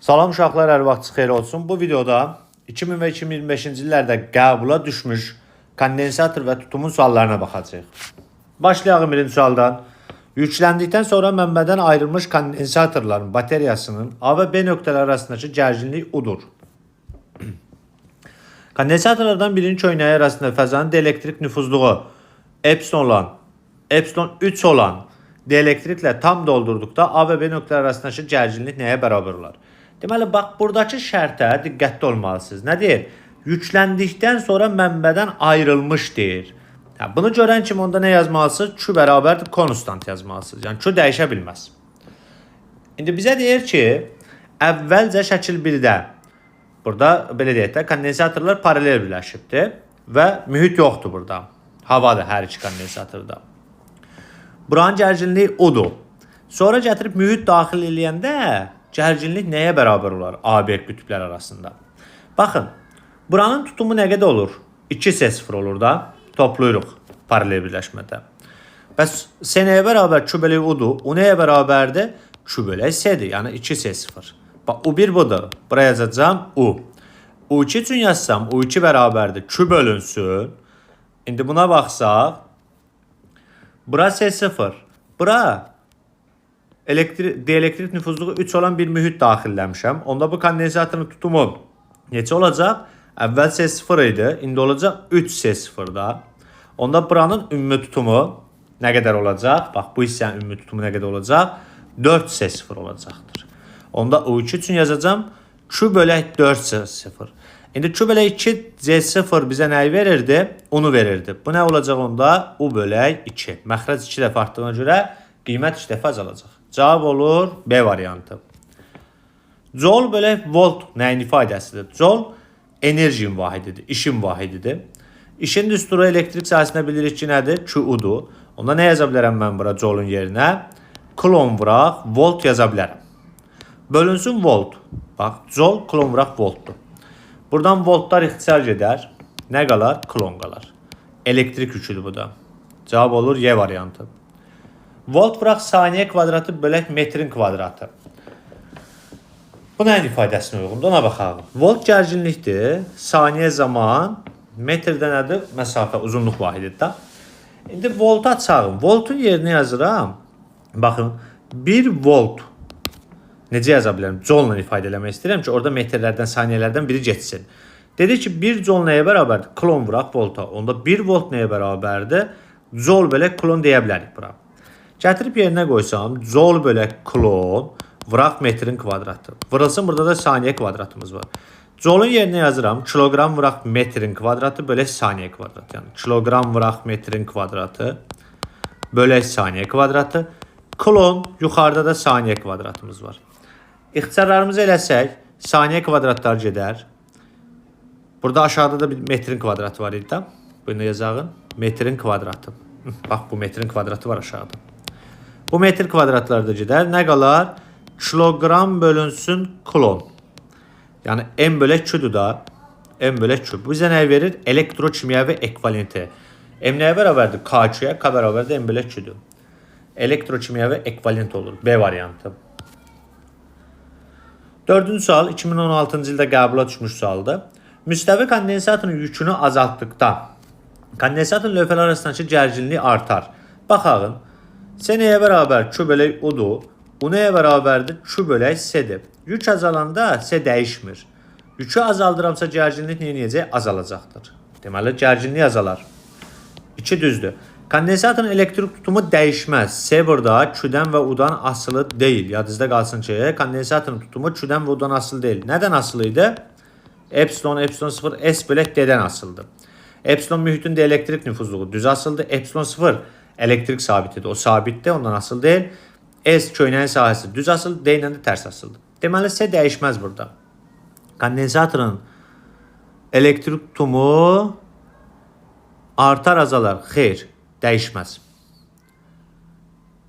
Salam uşaqlar, hər vaxtınız xeyir olsun. Bu videoda 2000 və 2025-ci illərdə qəbula düşmüş kondensator və tutumun suallarına baxacağıq. Başlayalım birinci sualdan. Yükləndikdən sonra mənbədən ayrılmış kondensatorların bateriyasının A və B nöqtələri arasındakı gərginlik udur. Kondensatorlardan birinin köynəyi arasında fəzanın dielektrik nüfuzluğu epsilon 3 olan dielektriklə tam doldurduqda A və B nöqtələri arasındakı gərginlik nəyə bərabər olar? Deməli, bax, buradakı şərtə diqqətli olmalısınız. Nə deyir? Yükləndikdən sonra mənbədən ayrılmış deyir. Bunu görən kimi onda nə yazmalısınız? Q bərabərdir, konstant yazmalısınız. Yəni, Q dəyişə bilməz. İndi bizə deyir ki, əvvəlcə şəkil 1-də, burada belə deyək də, kondensatorlar paralel birləşibdir və mühit yoxdur burada. Havadır hər iki kondensatorda. Buranın gərginliyi udur. Sonra gətirib mühit daxil eləyəndə gərginlik nəyə bərabər olar A-B qütblər arasında? Baxın, buranın tutumu nə qədər olur? 2S0 olur da, toplayırıq paralel birləşmədə. Bəs S nəyə bərabər? Q bölü U-dur. U nəyə bərabərdir? Q bölü S-dir, yəni 2S0. Bax, U1 budur. Buraya yazacağım U. U2 üçün yazsam, U2 bərabərdir. Q bölünsün. İndi buna baxsaq, bura S0. Bura dielektrik nüfuzluğu 3 olan bir mühit daxilləmişəm. Onda bu kondensatorun tutumu neçə olacaq? Əvvəl S0 idi, indi olacaq 3S0-da. Onda buranın ümumi tutumu nə qədər olacaq? Bax, bu hissənin ümumi tutumu nə qədər olacaq? 4S0 olacaqdır. Onda U2 üçün yazacağım Q bölək 4S0. İndi Q bölək 2C0 bizə nəyi verirdi? Onu verirdi. Bu nə olacaq onda? U bölək 2. Məxrəc 2 dəfə artdığına görə qiymət 2 dəfə azalacaq. Cavab olur B variantı. Joule bölək volt nəyin ifadəsidir? Joule enerjinin vahididir, işin vahididir. İşin düsturu elektrik sahəsində bilirik ki, nədir? Q-udur. Onda nə yaza bilərəm mən bura Joule'un yerinə? Klon vuraq, volt yaza bilərəm. Bölünsün volt. Bax, Joule klon vuraq voltdur. Buradan voltlar ixtisar gedər. Nə qalar? Klon qalar. Elektrik yüküdür bu da. Cavab olur Y variantı. Volt vuraq saniyə kvadratı bölək metrin kvadratı. Bu nəyin ifadəsinə uyğundur? Ona baxaq. Volt gərginlikdir. Saniyə zaman, metrdə nədir? Məsafə, uzunluq vahididir da. İndi voltu açağım. Voltun yerinə yazıram. Baxın, 1 volt. Necə yaza bilərəm? Joule ilə ifadə eləmək istəyirəm ki, orada metrlərdən, saniyələrdən biri geçsin. Dedi ki, 1 joule nəyə bərabərdir? Klon vuraq volta. Onda 1 volt nəyə bərabərdir? Joule bölək klon deyə bilərik bura. Gətirib yerinə qoysam, joule bölək klon, vuraq metrin kvadratı. Vurulsun, burada da saniyə kvadratımız var. Joule'un yerinə yazıram, kilogram vuraq metrin kvadratı bölək saniyə kvadratı. Yəni, kilogram vuraq metrin kvadratı bölək saniyə kvadratı. Klon, yuxarıda da saniyə kvadratımız var. İxtisarlarımızı eləsək, saniyə kvadratlar gedər. Burada aşağıda da bir metrin kvadratı var idi da. Bunu yazağın, metrin kvadratı. Bax, bu metrin kvadratı var aşağıda. Bu metr kvadratlarda gedər. Nə qalar? Kilogram bölünsün klon. Yəni, M bölək Q-dur da. M bölək Q. Bu bizə nə verir? Elektrokimyəvi ekvivalenti. M nəyə bərabərdir? K2-yə. K bərabərdir M bölək Q-dur. Elektrokimyəvi ekvivalent olur. B variantı. Dördüncü sual 2016-cı ildə qəbula düşmüş sualdır. Müstəvi kondensatorun yükünü azaltdıqda kondensatorun lövhələr arasındakı gərginliyi artar. Baxağın. S nəyə bərabər? Q bölək U-dur. U nəyə bərabərdir? Q bölək S-dir. Yük azalanda S dəyişmir. Yükü azaldıramsa gərginlik neyəcək? Azalacaqdır. Deməli, gərginlik azalar. 2 düzdür. Kondensatorun elektrik tutumu dəyişməz. S burada Q-dən və U-dan asılı deyil. Yadınızda qalsın ki, kondensatorun tutumu Q-dən və U-dan asılı deyil. Nədən asılı idi? Epsilon 0 S bölək D-dən asılıdır. Epsilon mühitin də elektrik nüfuzluğu düz asıldır. Epsilon 0 elektrik sabitidir. O sabitdir, ondan asıl deyil. S köynəyin sahəsi düz asıl, D ilə də tərs asıldır. Deməli, S dəyişməz burada. Kondensatorun elektrik tutumu artar, azalar. Xeyr, dəyişməz.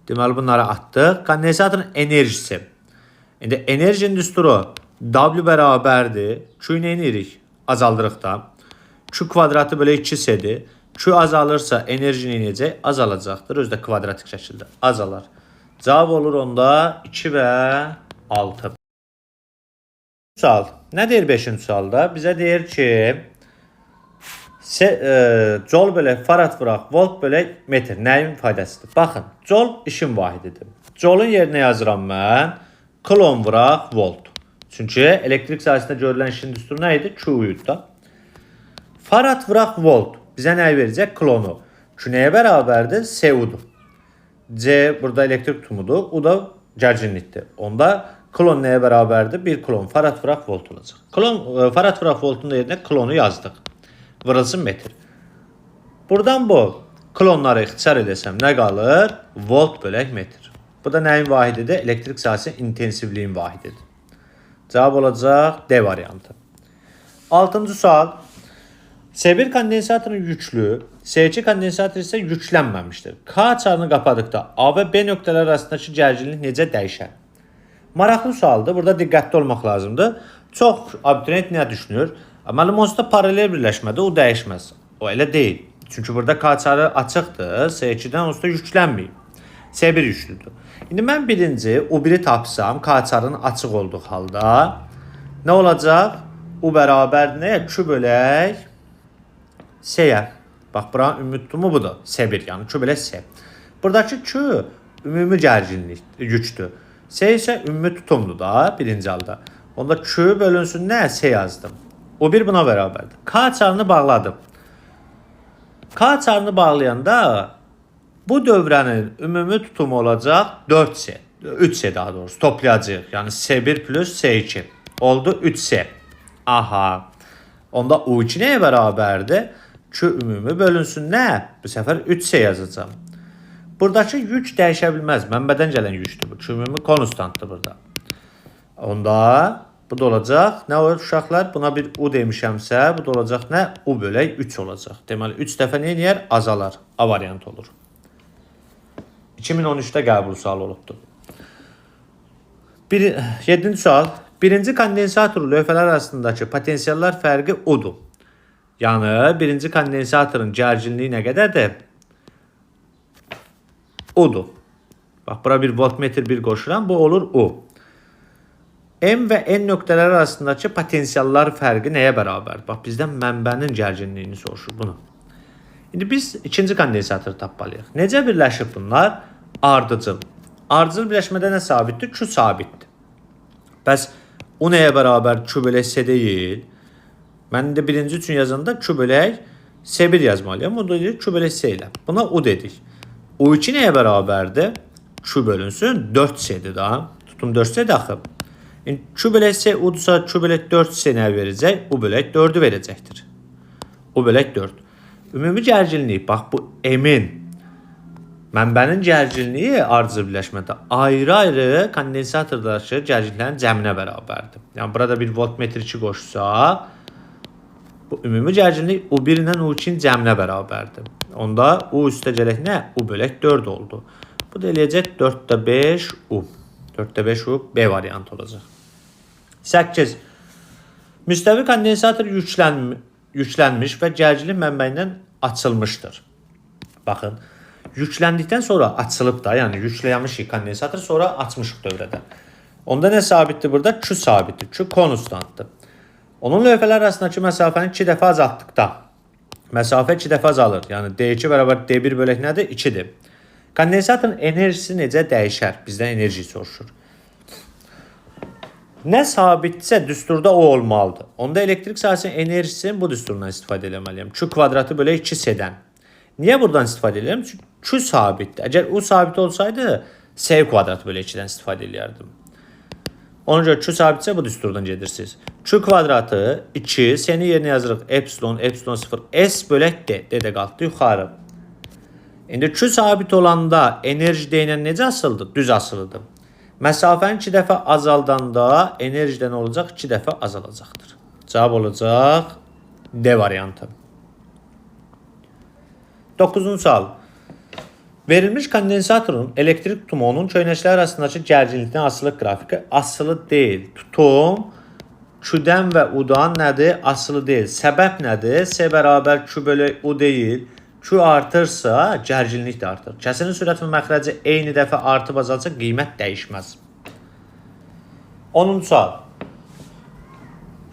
Deməli, bunları atdıq. Kondensatorun enerjisi. İndi enerjinin düsturu W bərabərdir. Q ilə eləyirik? Azaldırıq da. Q kvadratı bölü 2S-dir. Q azalırsa enerji neyəcək? Azalacaqdır. Özdə kvadratik şəkildə azalar. Cavab olur onda 2 və 6. Sual. Nə deyir 5-ci sualda? Bizə deyir ki, Joule bölək farad vuraq volt bölək metr nəyin faydasıdır? Baxın, Joule işin vahididir. Joule'un yerinə yazıram mən klon vuraq volt. Çünki elektrik sahəsində görülən işin düsturu nə idi? Q-ydu da. Farad vuraq volt bizə nəyi verəcək? Klonu. Q nəyə bərabərdir? SU-dur. C burada elektrik tutumudur. U da gərginlikdir. Onda klon nəyə bərabərdir? 1 klon farad vuraq volt olacaq. Farad vuraq voltun yerinə klonu yazdıq. Vurulsun metr. Buradan bu klonları ixtisar edəsəm nə qalır? Volt bölək metr. Bu da nəyin vahididir? Elektrik sahəsi intensivliyin vahididir. Cavab olacaq D variantı. 6-cı sual. S1 kondensatorun yüklü, S2 kondensator isə yüklənməmişdir. K açarını qapadıqda A və B nöqtələr arasındakı gərginlik necə dəyişər? Maraqlı sualdır. Burada diqqətli olmaq lazımdır. Çox abituriyent nə düşünür? Mənim onsuz da paralel birləşmədə o dəyişməz. O elə deyil. Çünki burada K açarı açıqdır. S2-dən onsuz da yüklənməyib. S1 yüklüdür. İndi mən birinci U1-i tapsam, K açarının açıq olduğu halda nə olacaq? U bərabər nəyə? Q bölək S-yə. Bax, buranın ümumi tutumu budur. S1, yəni Q bölək S. Buradakı Q ümumi gərginlik yükdür. S isə ümumi tutumdur da birinci halda. Onda Q bölünsün nə? S yazdım. U1 buna bərabərdir. K açarını bağladım. K açarını bağlayanda bu dövrənin ümumi tutumu olacaq 4S. 3S daha doğrusu toplayacağıq. Yəni S1 plus S2. Oldu 3S. Aha. Onda U2 nəyə bərabərdir? Q ümumi bölünsün nə? Bu səfər 3S yazacağım. Buradakı yük dəyişə bilməz. Mənbədən gələn yükdür bu. Q ümumi konstantdır burada. Onda bu da olacaq. Nə olur uşaqlar? Buna bir U demişəmsə, bu da olacaq nə? U bölək 3 olacaq. Deməli 3 dəfə nə edir? Azalar. A variantı olur. 2013'də qəbul sualı olubdur. 7-ci sual. Birinci kondensator lövhələr arasındakı potensiallar fərqi U-dur. Yəni, birinci kondensatorun gərginliyi nə qədərdir? U-dur. Bax, bura bir voltmetr bir qoşuram, bu olur U. M və N nöqtələr arasındakı potensiallar fərqi nəyə bərabər? Bax, bizdən mənbənin gərginliyini soruşur bunu. İndi biz ikinci kondensatoru tapmalıyıq. Necə birləşib bunlar? Ardıcıl. Ardıcıl birləşmədə nə sabitdir? Q sabitdir. Bəs U nəyə bərabər? Q bölək S deyil. Mən indi birinci üçün yazanda Q bölək S1 yazmalıyım. O da deyir Q bölək S ilə. Buna U dedik. U2 nəyə bərabərdir? Q bölünsün 4S'dir da. Tutum 4S daxil. Q bölək S U-dursa Q bölək 4S nə verəcək? U bölək 4'ü verəcəkdir. U bölək 4. Ümumi gərginlik, bax bu M-in mənbənin gərginliyi ardıcıl birləşmədə ayrı-ayrı kondensatordakı gərginliklərin cəminə bərabərdir. Yəni burada bir voltmetr 2 qoşsaq, bu ümumi gərginlik U1 ilə U2-nin cəminə bərabərdir. Onda U üstə gələk nə? U bölək 4 oldu. Bu da eləyəcək 4'də 5 U. 4'də 5 U B variantı olacaq. 8. Müstəvi kondensator yüklənmiş və gərginlik mənbəyindən açılmışdır. Baxın, yükləndikdən sonra açılıb da, yəni yükləyəmişik kondensator, sonra açmışıq dövrədə. Onda nə sabitdir burada? Q sabitdir. Q konstantdır. Onun lövhələr arasındakı məsafəni 2 dəfə azaltdıqda, məsafə 2 dəfə azalır. Yəni D2 bərabər D1 bölək nədir? 2'dir. Kondensatorun enerjisi necə dəyişər? Bizdən enerji soruşur. Nə sabitsə düsturda o olmalıdır. Onda elektrik sahəsinin enerjisini bu düsturdan istifadə etməliyəm. Q kvadratı bölək 2S-dən. Niyə buradan istifadə edirəm? Çünki Q sabitdir. Əgər U sabit olsaydı, S kvadratı bölək 2'dən istifadə edərdim. Ona görə Q sabitsə bu düsturdan gedirsiniz. Q kvadratı 2, S-ni yerinə yazırıq epsilon, epsilon 0, S bölək D. D də qalxdı yuxarı. İndi Q sabit olanda enerji D ilə necə asılıdır? Düz asılıdır. Məsafəni 2 dəfə azaldanda enerjidən olacaq 2 dəfə azalacaqdır. Cavab olacaq D variantı. 9-cu sual. Verilmiş kondensatorun elektrik tutumu onun köynəklər arasındakı gərginlikdən asılı qrafiki asılı deyil. Tutum Q-dən və U-dan nədir? Asılı deyil. Səbəb nədir? S bərabər Q bölək U deyil. Q artırsa gərginlik də artır. Kəsinin sürət və məxrəci eyni dəfə artıb azalsa qiymət dəyişməz. 10-cu sual.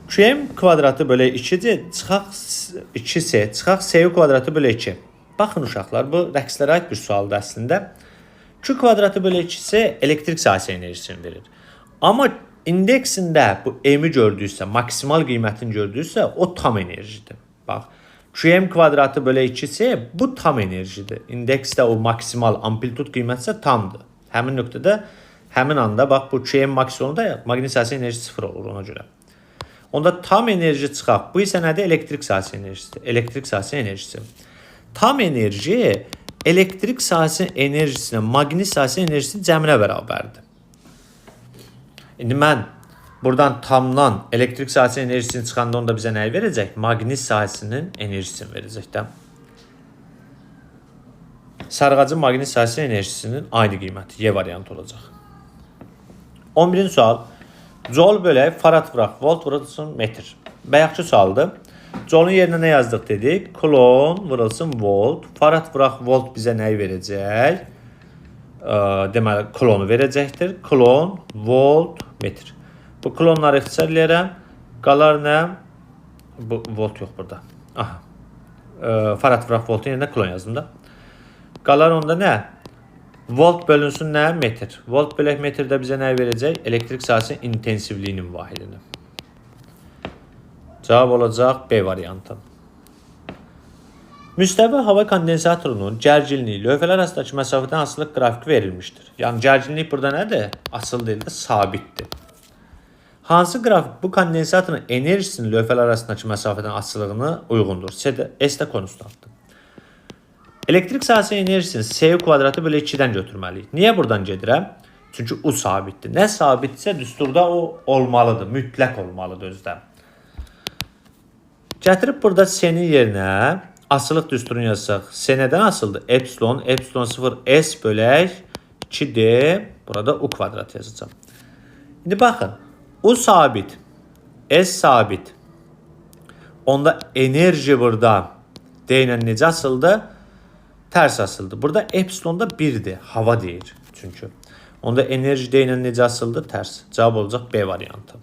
QM kvadratı bölü 2-dir. Çıxaq 2S, çıxaq SU kvadratı bölü 2. Baxın uşaqlar, bu rəqslərə aid bir sualdır əslində. Q kvadratı bölü 2S elektrik sahəsi enerjisini verir. Amma indeksində bu M-i gördüysə, maksimal qiymətini gördüysə, o tam enerjidir. Bax, QM kvadratı bölü 2S bu tam enerjidir. İndeksdə o maksimal amplitud qiymətsə tamdır. Həmin nöqtədə, həmin anda bax bu QM maksimumda maqnit sahəsi enerjisi 0 olur ona görə. Onda tam enerji çıxaq. Bu isə nədir? Elektrik sahəsi enerjisidir. Elektrik sahəsi enerjisi. Tam enerji elektrik sahəsi enerjisinə maqnit sahəsi enerjisi cəminə bərabərdir. İndi mən buradan tamdan elektrik sahəsi enerjisini çıxanda onda bizə nəyi verəcək? Maqnit sahəsinin enerjisini verəcək də. Sarğacın maqnit sahəsi enerjisinin aynı qiyməti Y variantı olacaq. 11-ci sual. Joule bölək farad vuraq, volt vurulsun metr. Bayaqçı sualdır. Joule'un yerinə nə yazdıq dedik? Coulomb vurulsun volt. Farad vuraq, volt bizə nəyi verəcək? Deməli, Coulomb'u verəcəkdir. Coulomb, volt, metr. Bu Coulomb'ları ixtisar eləyərəm. Qalar nə? Bu volt yox burada. Aha. Farad vuraq, voltun yerinə Coulomb yazdım da. Qalar onda nə? Volt bölünsün nə? Metr. Volt bölək metrdə bizə nə verəcək? Elektrik sahəsi intensivliyinin vahidini. Cavab olacaq B variantı. Müstəvi hava kondensatorunun gərginliyi lövhələr arasındakı məsafədən asılılıq qrafiki verilmişdir. Yəni gərginlik burada nədir? Asılı deyil də sabitdir. Hansı qrafik bu kondensatorun enerjisinin lövhələr arasındakı məsafədən asılılığına uyğundur? S də konstantdır. Elektrik sahəsi enerjisini SU kvadratı bölü 2-dən götürməliyik. Niyə buradan gedirəm? Çünki U sabitdir. Nə sabitsə düsturda o olmalıdır. Mütləq olmalıdır özdə. Gətirib burada S-nin yerinə asılıq düsturunu yazsaq. S nədən asıldır? Epsilon, epsilon 0 S bölək 2D. Burada U kvadrat yazacağım. İndi baxın. U sabit. S sabit. Onda enerji burada D ilə necə asıldı? Tərs asıldı. Burada epsilonda 1'dir. Hava deyir çünki. Onda enerji D ilə necə asıldı? Tərs. Cavab olacaq B variantı.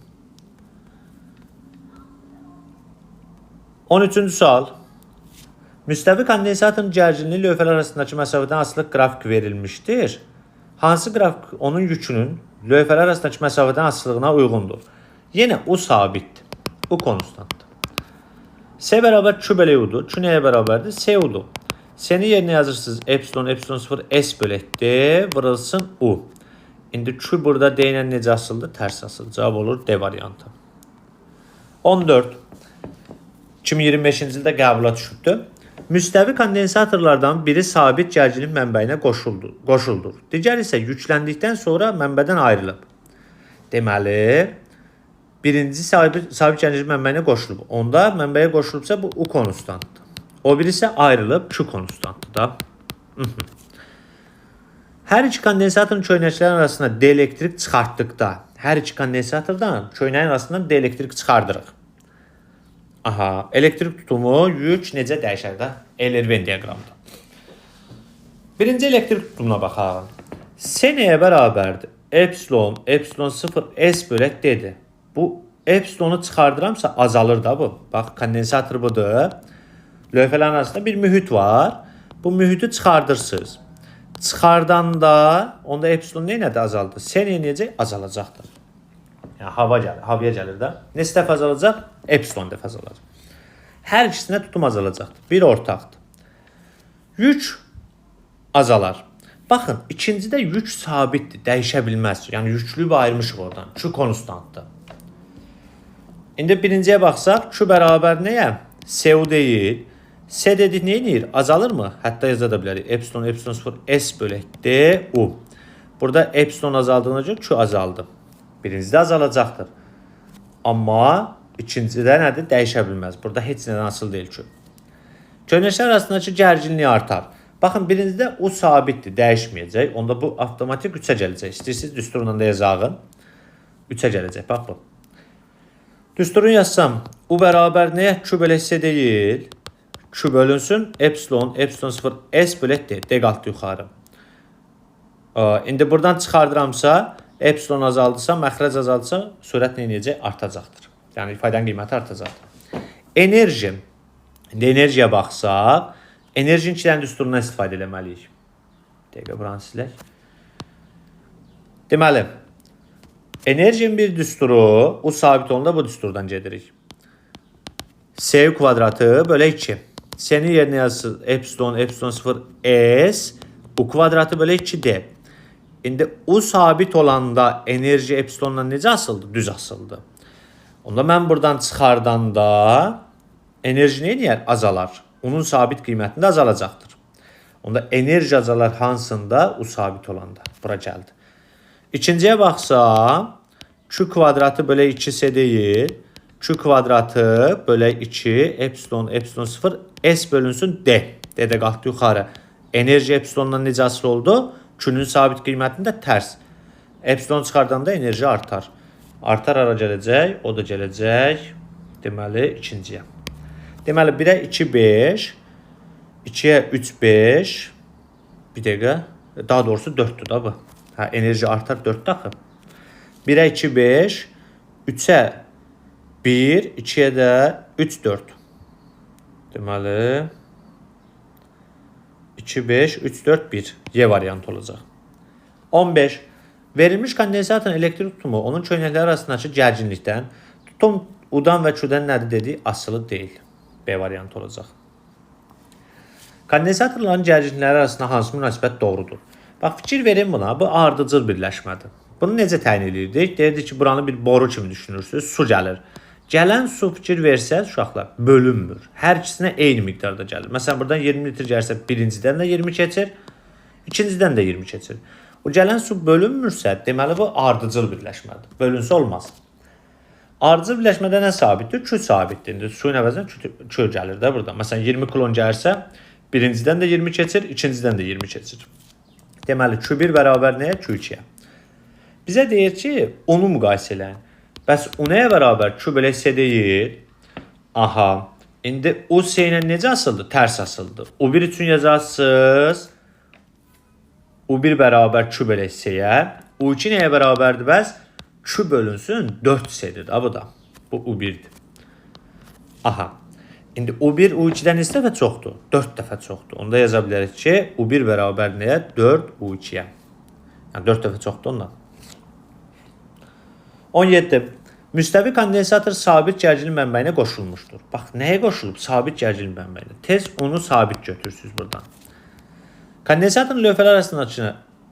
13-cü sual. Müstəvi kondensatorun gərginliyi lövhələr arasındakı məsafədən asılılıq qrafiki verilmişdir. Hansı qrafik onun yükünün lövhələr arasındakı məsafədən asılılığına uyğundur? Yenə U sabitdir. U konstantdır. S bərabər Q bölək U'dur. Q nəyə bərabərdir? S U'dur. S-ni yerinə yazırsınız. Epsilon, epsilon 0 S bölək D vurulsun U. İndi Q burada D ilə necə asıldı? Tərs asıldı. Cavab olur D variantı. 14. 2025-ci ildə qəbula düşübdür. Müstəvi kondensatorlardan biri sabit gərginlik mənbəyinə qoşuldur. Digər isə yükləndikdən sonra mənbədən ayrılıb. Deməli, birinci sabit gərginlik mənbəyinə qoşulub. Onda mənbəyə qoşulubsa bu U konstantdır. O birisi ayrılıb Q konstantdır da. Hər iki kondensatorun köynəklərin arasında D elektrik çıxartdıqda, hər iki kondensatordan köynəyin arasından D elektrik çıxardırıq. Aha, elektrik tutumu yük necə dəyişər də? Euler-Venn diaqramda. Birinci elektrik tutumuna baxaq. S nəyə bərabərdir? Epsilon, epsilon 0 S bölək D-dir. Bu epsilonu çıxardıramsa azalır da bu. Bax, kondensator budur. Lövhələrin arasında bir mühit var. Bu mühiti çıxardırsınız. Çıxardanda onda epsilon nədir? Azaldı. S necə? Azalacaqdır. Yəni havaya gəlir də. Neçə dəfə azalacaq? Epsilon dəfə azalacaq. Hər ikisində tutum azalacaqdır. Bir ortaqdır. Yük azalar. Baxın, ikincidə yük sabitdir, dəyişə bilməz. Yəni yüklüyü ayırmışıq oradan. Q konstantdır. İndi birinciyə baxsaq, Q bərabər nəyə? SU deyil. S dedik nə edir? Azalır mı? Hətta yaza da bilərik. Epsilon, epsilon 0 S bölək D U. Burada epsilon azaldığına görə Q azaldı. Birincidə azalacaqdır. Amma ikincidə nədir? Dəyişə bilməz. Burada heç nədən asılı deyil ki. Köynəklər arasındakı gərginliyi artar. Baxın, birincidə U sabitdir, dəyişməyəcək. Onda bu avtomatik 3-ə gələcək. İstəyirsiniz düsturla da yazağın. 3-ə gələcək. Bax bu. Düsturun yazsam, U bərabər nəyə? Q bölək S deyil. Q bölünsün. Epsilon, epsilon 0 S bölək D. D qalxdı yuxarı. İndi buradan çıxardıramsa, epsilon azaldısa, məxrəc azaldısa, sürət nə edəcək? Artacaqdır. Yəni ifadenin qiyməti artacaqdır. Enerji. İndi enerjiyə baxsaq, enerjinin 2 dənə düsturundan istifadə etməliyik. Dəqiqə buranı silək. Deməli, enerjinin bir düsturu, U sabit olanda bu düsturdan gedirik. S kvadratı bölə 2. S-nin yerinə yazsın epsilon 0 S, U kvadratı bölə 2D. İndi U sabit olanda enerji epsilondan necə asıldı? Düz asıldı. Onda mən buradan çıxardanda enerji nə edir? Azalar. Onun sabit qiymətində azalacaqdır. Onda enerji azalar hansında? U sabit olanda. Bura gəldi. İkinciyə baxsam, Q kvadratı bölə 2S deyil. Q kvadratı bölə 2 epsilon 0 S bölünsün D. D-də qalxdı yuxarı. Enerji epsilondan necə asılı oldu? Q'nun sabit qiymətində tərs. Epsilon çıxardanda enerji artar. Artar ara gələcək, o da gələcək. Deməli, ikinciyə. Deməli, 1-ə 2, 5. 2-yə 3, 5. Bir dəqiqə. Daha doğrusu 4'dür da bu. Ha, enerji artar 4'də axı. 1-ə 2, 5. 3'ə 1. 2'yə də 3, 4. Deməli, 2, 5, 3, 4, 1. Y variantı olacaq. 15. Verilmiş kondensatorun elektrik tutumu onun köynəkləri arasındakı gərginlikdən tutum U-dan və Q-dən nədir dediyi asılı deyil. B variantı olacaq. Kondensatorların gərginlikləri arasında hansı münasibət doğrudur? Bax, fikir verin buna. Bu ardıcıl birləşmədir. Bunu necə təyin edirdik? Deyirdik ki, buranı bir boru kimi düşünürsünüz. Su gəlir. Gələn su fikir versəz, uşaqlar, bölünmür. Hər ikisinə eyni miqdarda gəlir. Məsələn, buradan 20 litr gəlsə, birincidən də 20 keçir, ikincidən də 20 keçir. O gələn su bölünmürsə, deməli bu ardıcıl birləşmədir. Bölünsə olmaz. Ardıcıl birləşmədə nə sabitdir? Q sabitdir. İndi suyun əvəzinə Q gəlir də burada. Məsələn, 20 klon gəlirsə, birincidən də 20 keçir, ikincidən də 20 keçir. Deməli, Q1 bərabər nəyə? Q2-yə. Bizə deyir ki, onu müqayisə eləyin. Bəs U nəyə bərabər? Q belə S deyil. Aha. İndi U S ilə necə asıldı? Tərs asıldı. U1 üçün yazarsınız. U1 bərabər Q belə S-yə. U2 nəyə bərabərdir bəs? Q bölünsün 4 S-dir. Bu da. Bu U1'dir. Aha. İndi U1 U2-dən neçə dəfə çoxdur? 4 dəfə çoxdur. Onda yaza bilərik ki, U1 bərabər nəyə? 4 U2-yə. Yəni 4 dəfə çoxdur ondan. 17. Müstəvi kondensator sabit gərginlik mənbəyinə qoşulmuşdur. Bax, nəyə qoşulub? Sabit gərginlik mənbəyinə. Tez onu sabit götürürsünüz buradan. Kondensatorun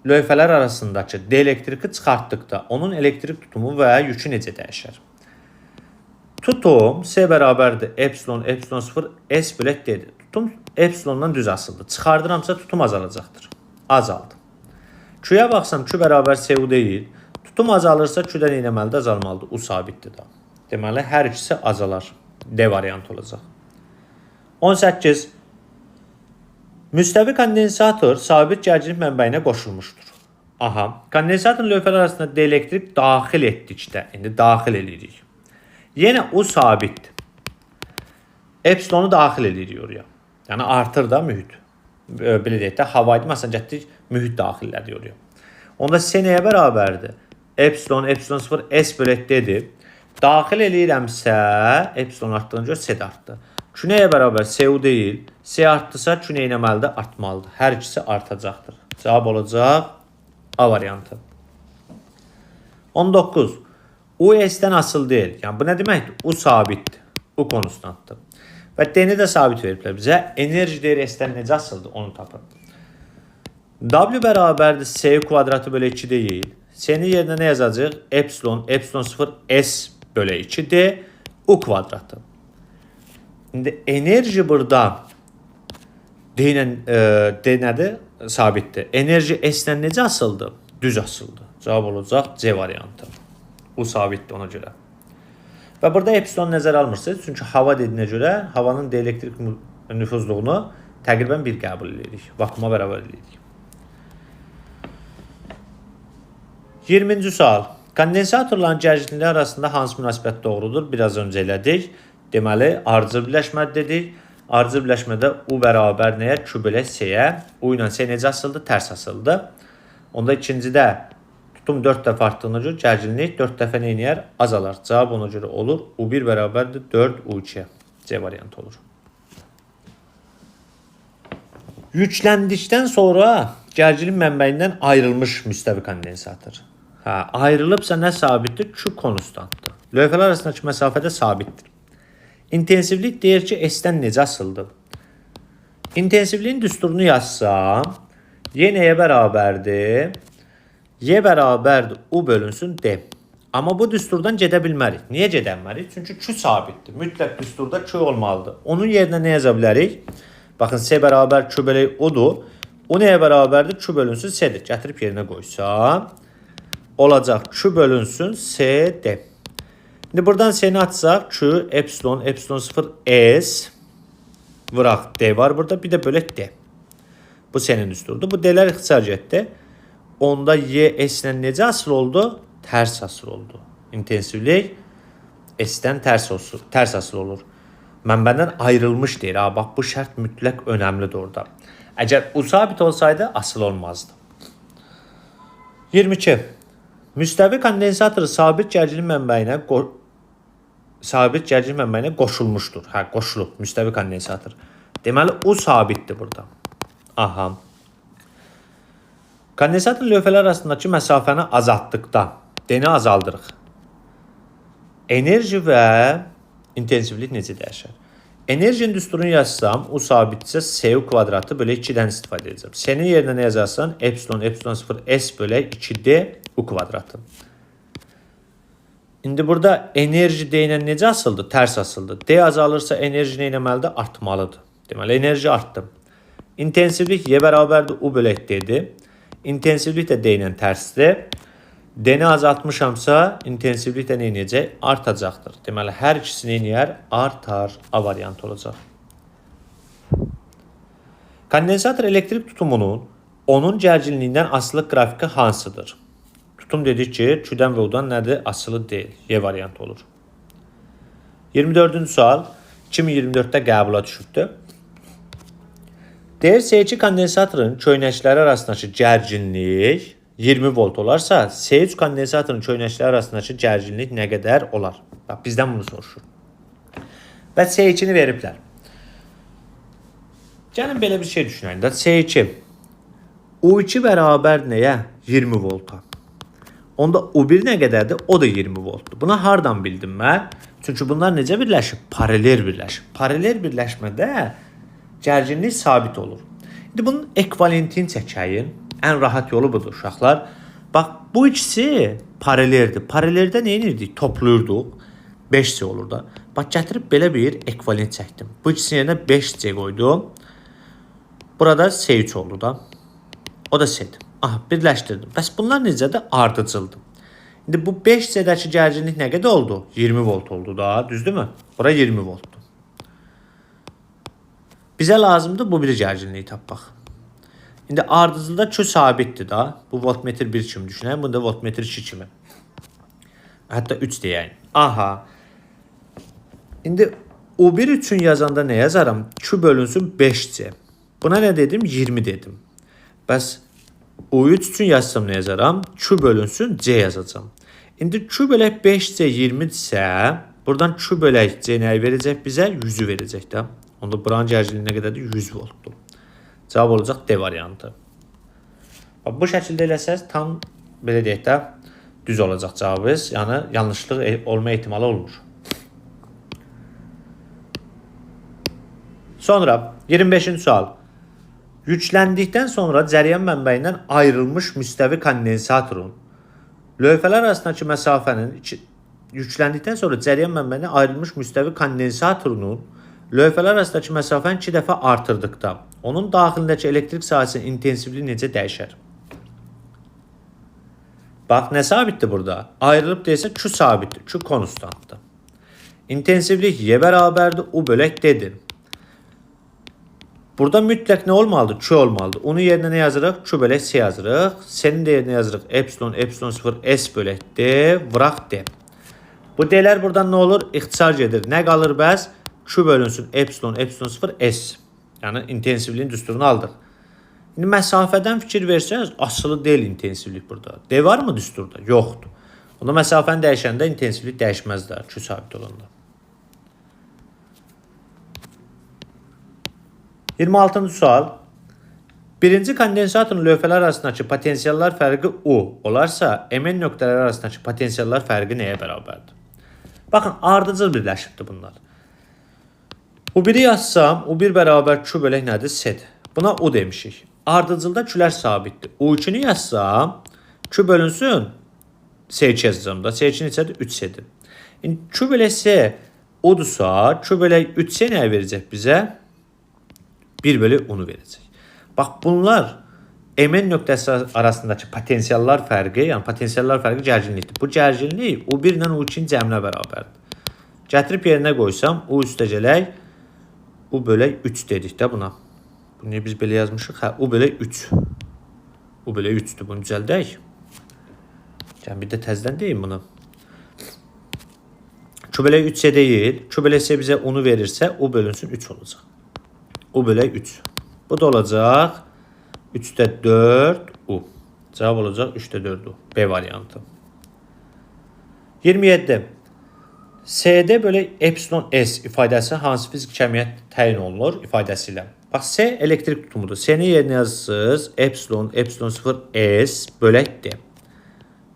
lövhələr arasındakı dielektriki çıxartdıqda onun elektrik tutumu və yükü necə dəyişər? Tutum S bərabərdir epsilon 0 S bölək D-dir. Tutum epsilondan düz asıldı. Çıxardıramsa tutum azalacaqdır. Azaldı. Q-yə baxsam Q bərabər SU deyil. Tutum azalırsa Q-dən eləməlidir, azalmalıdır. U sabitdir da. Deməli, hər ikisi azalar. D variantı olacaq. 18. Müstəvi kondensator sabit gərginlik mənbəyinə qoşulmuşdur. Aha. Kondensatorun lövhələr arasında dielektrik daxil etdikdə, indi daxil edirik. Yenə U sabitdir. Epsilonu daxil edirik oraya. Yəni artır da mühit. Belə deyək də, havaydı, məsələn, getdik, mühit daxillədir oraya. Onda S nəyə bərabərdir? Epsilon 0 S bölək D-dir. Daxil eləyirəmsə, epsilon artdığını gör, S də artdı. Q nəyə bərabər? SU deyil. S artdısa Q nə etməlidir? Artmalıdır. Hər ikisi artacaqdır. Cavab olacaq A variantı. 19. U S-dən asıl deyil. Yəni bu nə deməkdir? U sabitdir. U konstantdır. Və D-ni də sabit veriblər bizə. Enerji deyir S-dən necə asıldır? Onu tapın. W bərabərdir S kvadratı bölə 2 deyil. S-nin yerinə nə yazacaq? Epsilon 0 S bölə 2D U kvadratı. İndi enerji burada D nədir? Sabitdir. Enerji S-dən necə asıldı? Düz asıldı. Cavab olacaq C variantı. U sabitdir ona görə. Və burada epsilon nəzərə almırsınız. Çünki hava dediyinə görə havanın dielektrik nüfuzluğunu təqribən 1 qəbul edirik. Vakuma bərabər edirik. 20-ci sual. Kondensatorların gərginlikləri arasında hansı münasibət doğrudur? Biraz öncə elədik. Deməli, ardıcıl birləşmə dedik. Ardıcıl birləşmədə U bərabər nəyə? Q bölək S-yə. U ilə S necə asıldı? Tərs asıldı. Onda ikincidə tutum 4 dəfə artdığına görə gərginlik 4 dəfə nə edir? Azalar. Cavab ona görə olur. U1 bərabərdir 4 U2. C variantı olur. Yükləndikdən sonra gərginlik mənbəyindən ayrılmış müstəvi kondensator. Ayrılıbsa nə sabitdir? Q konstantdır. Lövhələr arasındakı məsafədə sabitdir. İntensivlik deyir ki, S-dən necə asıldır? İntensivliyin düsturunu yazsam, Y nəyə bərabərdir? Y bərabərdir U bölünsün D. Amma bu düsturdan gedə bilmərik. Niyə gedə bilmərik? Çünki Q sabitdir. Mütləq düsturda Q olmalıdır. Onun yerinə nə yaza bilərik? Baxın, S bərabər Q bölək O'dur. O nəyə bərabərdir? Q bölünsün S'dir. Gətirib yerinə qoysam, olacaq Q bölünsün S D. İndi buradan S-ni atsaq, Q, epsilon, epsilon 0, S, vıraq D var burada, bir də bölək D. Bu S-nin düsturudur. Bu D-lər ixtisar getdi. Onda Y S-lə necə asıl oldu? Tərs asıl oldu. İntensivlik S-dən tərs asıl olur. Mənbədən ayrılmış deyir. Bax, bu şərt mütləq önəmlidir orada. Əgər U sabit olsaydı, asıl olmazdı. 22. Müstəvi kondensatoru sabit gərginlik mənbəyinə qoşulmuşdur. Qoşulub müstəvi kondensator. Deməli, U sabitdir burada. Aha. Kondensator lövhələr arasındakı məsafəni azaltdıqda D-ni azaldırıq. Enerji və intensivlik necə dəyişər? Enerjinin düsturunu yazsam, U sabitsə S-U kvadratı bölək 2-dən istifadə edəcəm. S-nin yerinə nə yazarsan? Epsilon, epsilon 0, S bölək 2D U kvadratı. İndi burada enerji D ilə necə asıldı? Tərs asıldı. D azalırsa enerji nə etməlidir? Artmalıdır. Deməli, enerji artdı. İntensivlik Y bərabərdir U bölək D-dir. İntensivlik də D ilə tərsdir. D-ni azaltmışamsa, intensivlik də nə edəcək? Artacaqdır. Deməli, hər ikisi nə edir? Artar. A variantı olacaq. Kondensator elektrik tutumunun onun gərginliyindən asılı qrafiki hansıdır? Tutum dedik ki, Q-dən və U-dan nədir? Asılı deyil. Y variantı olur. 24-cü sual 2024-də qəbula düşübdür. Deyir, S2 kondensatorun köynəkləri arasındakı gərginlik 20 volt olarsa, S3 kondensatorun köynəkləri arasındakı gərginlik nə qədər olar? Bax, bizdən bunu soruşur. Və S2-ni veriblər. Gəlin belə bir şey düşünəyin. S2 U2 bərabər nəyə? 20 volta. Onda U1 nə qədərdir? O da 20 voltdur. Buna hardan bildim mən? Çünki bunlar necə birləşib? Paralel birləşib. Paralel birləşmədə gərginlik sabit olur. İndi bunun ekvivalentini çəkəyin. Ən rahat yolu budur uşaqlar. Bax, bu ikisi paraleldir. Paraleldə nə edirdik? Toplayırdıq. 5C olur da. Bax, gətirib belə bir ekvivalent çəkdim. Bu ikisinin yerinə 5C qoydum. Burada C3 oldu da. O da C-dir. Birləşdirdim. Bəs bunlar necədir? Ardıcıldır. İndi bu 5C-dəki gərginlik nə qədər oldu? 20 volt oldu da. Düzdürmü? Bura 20 voltdur. Bizə lazımdır bu bir gərginliyi tapmaq. İndi ardıcılda Q sabitdir da. Bu voltmetr 1 kimi düşünək. Bunda voltmetr 2 kimi. Hətta 3 deyək. Aha. İndi U1 üçün yazanda nə yazaram? Q bölünsün 5C. Buna nə dedim? 20 dedim. Bəs U3 üçün yazsam nə yazaram? Q bölünsün C yazacağım. İndi Q bölək 5C 20-dirsə, buradan Q bölək C nəyi verəcək bizə? 100-ü verəcək də. Onda buranın gərginliyi nə qədərdir? 100 voltdur. Cavab olacaq D variantı. Bu şəkildə eləsəz tam belə deyək də düz olacaq cavabınız. Yəni yanlışlıq olma ehtimalı olmur. Sonra 25-ci sual. Yükləndikdən sonra cəryan mənbəyindən ayrılmış müstəvi kondensatorun lövhələr arasındakı məsafənin yükləndikdən sonra cəryan mənbəyindən ayrılmış müstəvi kondensatorunun lövhələr arasındakı məsafəni 2 dəfə artırdıqda onun daxilindəki elektrik sahəsinin intensivliyi necə dəyişər? Bax, nə sabitdir burada? Ayrılıb deyilsə Q sabitdir. Q konstantdır. İntensivlik Y bərabərdir. U bölək D-dir. Burada mütləq nə olmalıdır? Q olmalıdır. Onun yerinə nə yazırıq? Q bölək C yazırıq. S'nin də yerinə yazırıq. Epsilon, epsilon 0, S bölək D, vıraq D. Bu D'lər buradan nə olur? İxtisar gedir. Nə qalır bəs? Q bölünsün epsilon, epsilon 0, S. Yəni intensivliyin düsturunu aldıq. İndi məsafədən fikir versəniz, asılı deyil intensivlik burada. D var mı düsturda? Yoxdur. Onda məsafəni dəyişəndə intensivlik dəyişməz də, Q sabit olanda. 26-cı sual. Birinci kondensatorun lövhələr arasındakı potensiallar fərqi U olarsa, MN nöqtələri arasındakı potensiallar fərqi nəyə bərabərdir? Baxın, ardıcıl birləşibdir bunlar. U1-i yazsam, U1 bərabər Q bölək nədir? S-dir. Buna U demişik. Ardıcılda Q'lər sabitdir. U2-ni yazsam, Q bölünsün, S2 yazacağım da. S2-nin içədir 3S-dir. Q bölək S U'dursa, Q bölək 3S nəyə verəcək bizə? 1 bölək U'nu verəcək. Bax, bunlar MN nöqtəsi arasındakı potensiallar fərqi, yəni potensiallar fərqi gərginlikdir. Bu gərginlik U1 ilə U2-nin cəminə bərabərdir. Gətirib yerinə qoysam, U üstə gələk, U bölək 3 dedik də buna. Bunu niyə biz belə yazmışıq? Hə, U bölək 3. U bölək 3-dür, bunu düzəldək. Yəni, bir də təzdən deyim bunu. Q bölək 3 deyil. Q bölək S bizə U'nu verirsə, U bölünsün 3 olacaq. U bölək 3. Bu da olacaq 3'də 4 U. Cavab olacaq 3'də 4 U. B variantı. 27. SD bölək epsilon S ifadəsi hansı fizik kəmiyyət təyin olunur ifadəsi ilə? Bax, S elektrik tutumudur. S-ni yerinə yazırsınız. Epsilon 0 S bölək D.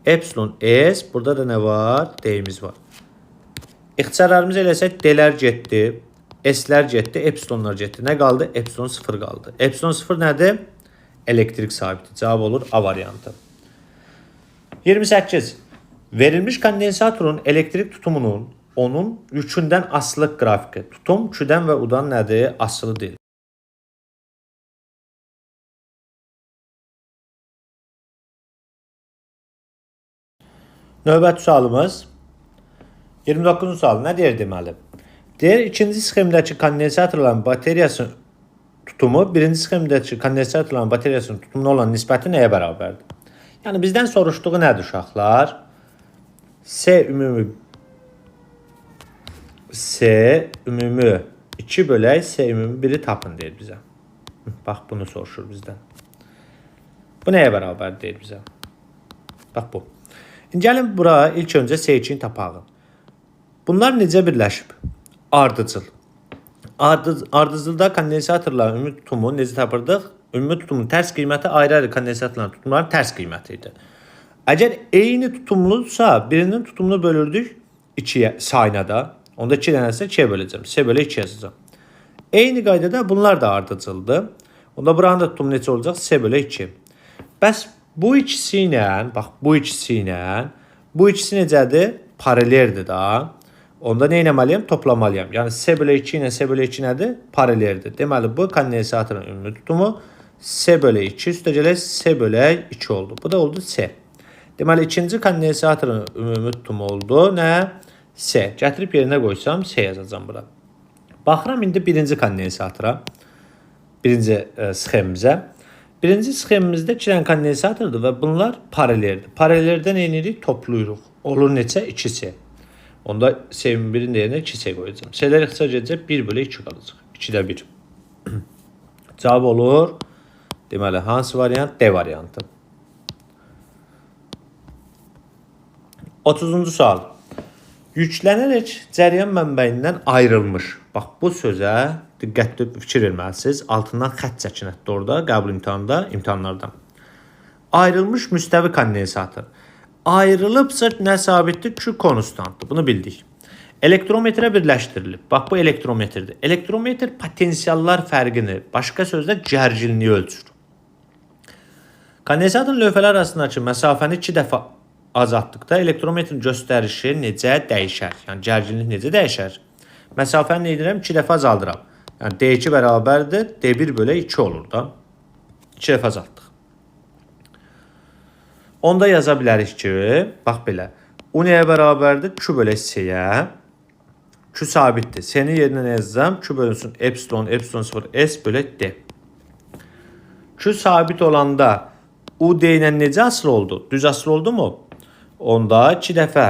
Epsilon S, burada da nə var? D-imiz var. İxtisarlarımızı eləsək, D-lər getdi. S-lər getdi, epsilonlar getdi. Nə qaldı? Epsilon 0 qaldı. Epsilon 0 nədir? Elektrik sabiti. Cavab olur A variantı. 28. Verilmiş kondensatorun elektrik tutumunun onun yükündən asılılıq qrafiki. Tutum Q-dən və U-dan nədir? Asılı deyil. Növbəti sualımız 29-cu sual nə deyir deməli? Deyir, ikinci sxemdəki kondensatorların bateriyasının tutumu birinci sxemdəki kondensatorların bateriyasının tutumuna olan nisbəti nəyə bərabərdir? Yəni, bizdən soruşduğu nədir uşaqlar? S ümumi 2 bölək S ümumi 1'i tapın deyir bizə. Bax, bunu soruşur bizdən. Bu nəyə bərabərdir deyir bizə? Bax, bu. Gəlin bura ilk öncə S2-ni tapaq. Bunlar necə birləşib? Ardıcıl. Ardıcılda kondensatorların ümumi tutumu necə tapırdıq? Ümumi tutumun tərs qiyməti ayrı-ayrı kondensatorların tutumların tərs qiyməti idi. Əgər eyni tutumludursa, birinin tutumunu bölürdük 2-yə sayına da. Onda 2 dənəsə 2'yə böləcəm. S bölü 2 yazacağım. Eyni qaydada bunlar da ardıcıldır. Onda buranın da tutumu necə olacaq? S bölü 2. Bəs bu ikisi ilə, bax bu ikisi necədir? Paraleldir da. Onda nə etməliyəm? Toplamalıyam. Yəni S bölü 2 ilə S bölü 2 nədir? Paraleldir. Deməli, bu kondensatorun ümumi tutumu S bölü 2 üstə gələk S bölü 2 oldu. Bu da oldu S. Deməli, ikinci kondensatorun ümumi tutumu oldu. Nə? S. Gətirib yerinə qoysam S yazacağım bura. Baxıram indi birinci kondensatora. Birinci sxemimizə. Birinci sxemimizdə 2 dənə kondensatordur və bunlar paraleldir. Paraleldən eynilik toplayırıq. Olur neçə? 2S. Onda S-in birin yerine 2S koyacağım. S'ler ixtisar edəcək 1 bölü 2 qalacaq. 2'də 1. Cavab olur. Deməli, hansı variant? D variantı. 30-cu sual. Yüklənərək cəryan mənbəyindən ayrılmış. Bax, bu sözə diqqətli fikir verməlisiniz. Altından xətt çəkinətdir orada, qəbul imtahanlardan. Ayrılmış müstəvi kondensator. Ayrılıbsa nə sabitdir? Q konstantdır. Bunu bildik. Elektrometrə birləşdirilib. Bax, bu elektrometrdir. Elektrometr potensiallar fərqini, başqa sözlə gərginliyi ölçür. Kondensatorun lövhələr arasındakı məsafəni 2 dəfə azaltdıqda elektrometrin göstərişi necə dəyişər? Yəni, gərginlik necə dəyişər? Məsafəni nə edirəm? 2 dəfə azaldıram. Yəni, D2 bərabərdir. D1 bölü 2 olur da. 2 dəfə azaltdıq. Onda yaza bilərik ki, bax belə. U nəyə bərabərdir? Q bölü S-yə. Q sabitdir. S-ni yerinə nə yazacağım? Q bölünsün epsilon 0 S bölü D. Q sabit olanda U D ilə necə asılı oldu? Düz asılı oldu mu? Onda 2 dəfə,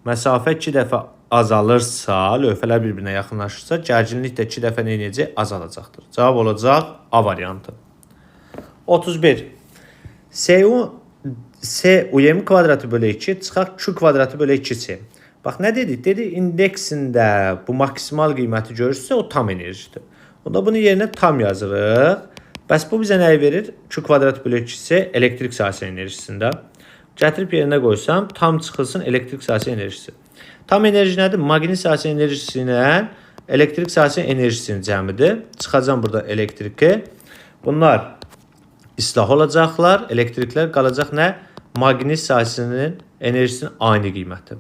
məsafə 2 dəfə azalırsa, lövhələr bir-birinə yaxınlaşırsa, gərginlik də 2 dəfə nə edəcək? Azalacaqdır. Cavab olacaq A variantı. 31. S UM kvadratı bölü 2 çıxaq Q kvadratı bölü 2C. Bax nə dedik? Dedi indeksində bu maksimal qiyməti görürsə o tam enerjidir. Onda bunun yerinə tam yazırıq. Bəs bu bizə nəyi verir? Q kvadrat bölü 2C elektrik sahəsi enerjisində. Gətirib yerinə qoysam tam çıxılsın elektrik sahəsi enerjisi. Tam enerji nədir? Maqnit sahəsi enerjisi ilə elektrik sahəsi enerjisinin cəmidir. Çıxacam burada elektriki. Bunlar islah olacaqlar. Elektriklər qalacaq nə? Maqnit sahəsinin enerjisinin aynı qiyməti.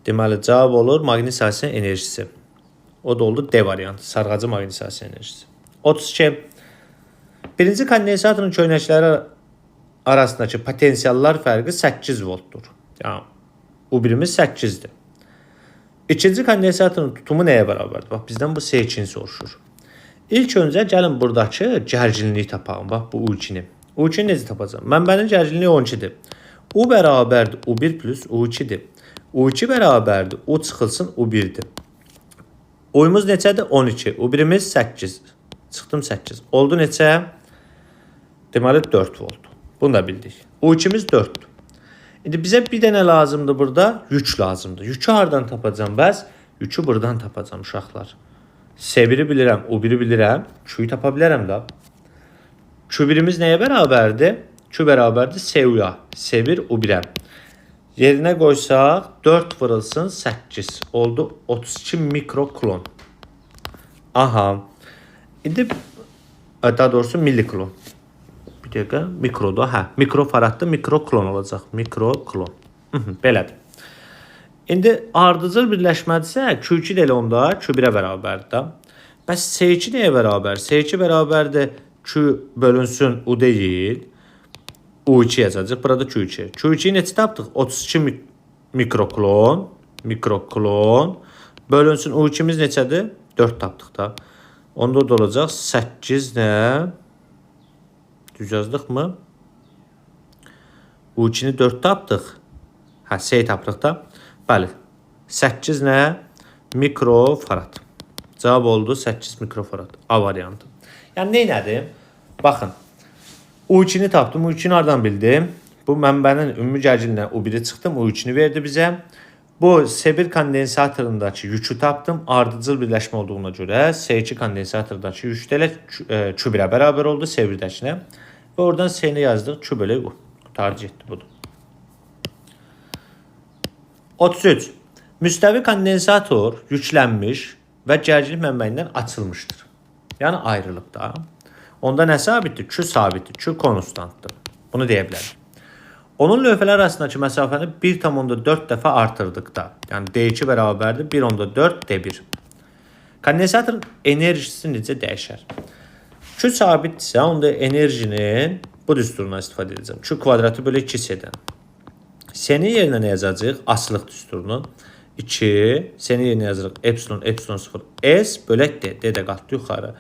Deməli cavab olur maqnit sahəsinin enerjisi. O da oldu D variantı. Sarğacı maqnit sahəsi enerjisi. 32. Birinci kondensatorun köynəkləri arasındakı potensiallar fərqi 8 voltdur. Yəni U1'imiz 8'dir. İkinci kondensatorun tutumu nəyə bərabərdir? Bax bizdən bu S2-ni soruşur. İlk öncə gəlin buradakı gərginliyi tapalım. Bax bu U2-ni. U2-ni necə tapacağam? Mənbənin gərginliyi 12-dir. U bərabərdir U1 plus U2-dir. U2 bərabərdir U çıxılsın U1-dir. Uyumuz neçədir? 12. U1'imiz 8. Çıxdım 8. Oldu neçə? Deməli 4 volt. Bunu da bildik. U2'miz 4'dür. İndi bizə bir dənə lazımdır burada. Yük lazımdır. Yükü hardan tapacağım bəs? Yükü buradan tapacağım uşaqlar. S1'i bilirəm, U1'i bilirəm. Q'yu tapa bilərəm da. Q1'imiz nəyə bərabərdir? Q bərabərdir S-uya. S1 U1'ə. Yerinə qoysaq 4 vurulsun 8. Oldu 32 mikrokulon. Aha. İndi daha doğrusu millikulon. Bir dəqiqə. Mikroda. Hə. Mikrofaradda mikrokulon olacaq. Mikrokulon. Belədir. İndi ardıcıl birləşmədirsə Q2 də elə onda Q1'ə bərabərdir. Bəs S2 nəyə bərabər? S2 bərabərdir Q bölünsün U deyil. U2 yazacaq. Burada Q2. Q2'yi neçə tapdıq? 32 mikrokulon. Mikrokulon. Bölünsün U2'miz neçədir? 4 tapdıq da. Onda da olacaq 8 nə? Düz yazdıq mı? U2'ni 4 tapdıq. Hə, S tapdıq da. Bəli. 8 nə? Mikrofarad. Cavab oldu 8 mikrofarad. A variantı. Yəni nə elədim? Baxın. U2'ni tapdım. U2'ni hardan bildim? Bu mənbənin ümumi gərginliyindən U1'i çıxdım. U2'ni verdi bizə. Bu S1 kondensatorundakı yükü tapdım. Ardıcıl birləşmə olduğuna görə S2 kondensatorundakı yük də Q1'ə bərabər oldu S1'dəkinə. Və oradan S-ni yazdıq. Q bölü U. Qutarıcı etdi budur. 33. Müstəvi kondensator yüklənmiş və gərginlik mənbəyindən açılmışdır. Yəni ayrılıb da. Onda nə sabitdir? Q sabitdir. Q konstantdır. Bunu deyə bilərik. Onun lövhələr arasındakı məsafəni 1,4 dəfə artırdıqda. Yəni D2 bərabərdir 1,4 D1. Kondensatorun enerjisi necə dəyişər? Q sabitdirsə, onda enerjinin bu düsturundan istifadə edəcəm. Q kvadratı bölü 2C-dən. S-ni yerinə nə yazacaq? Asılıq düsturunun. 2. S-ni yerinə yazırıq. Epsilon, epsilon 0. S bölək D. D də qalxdı yuxarı.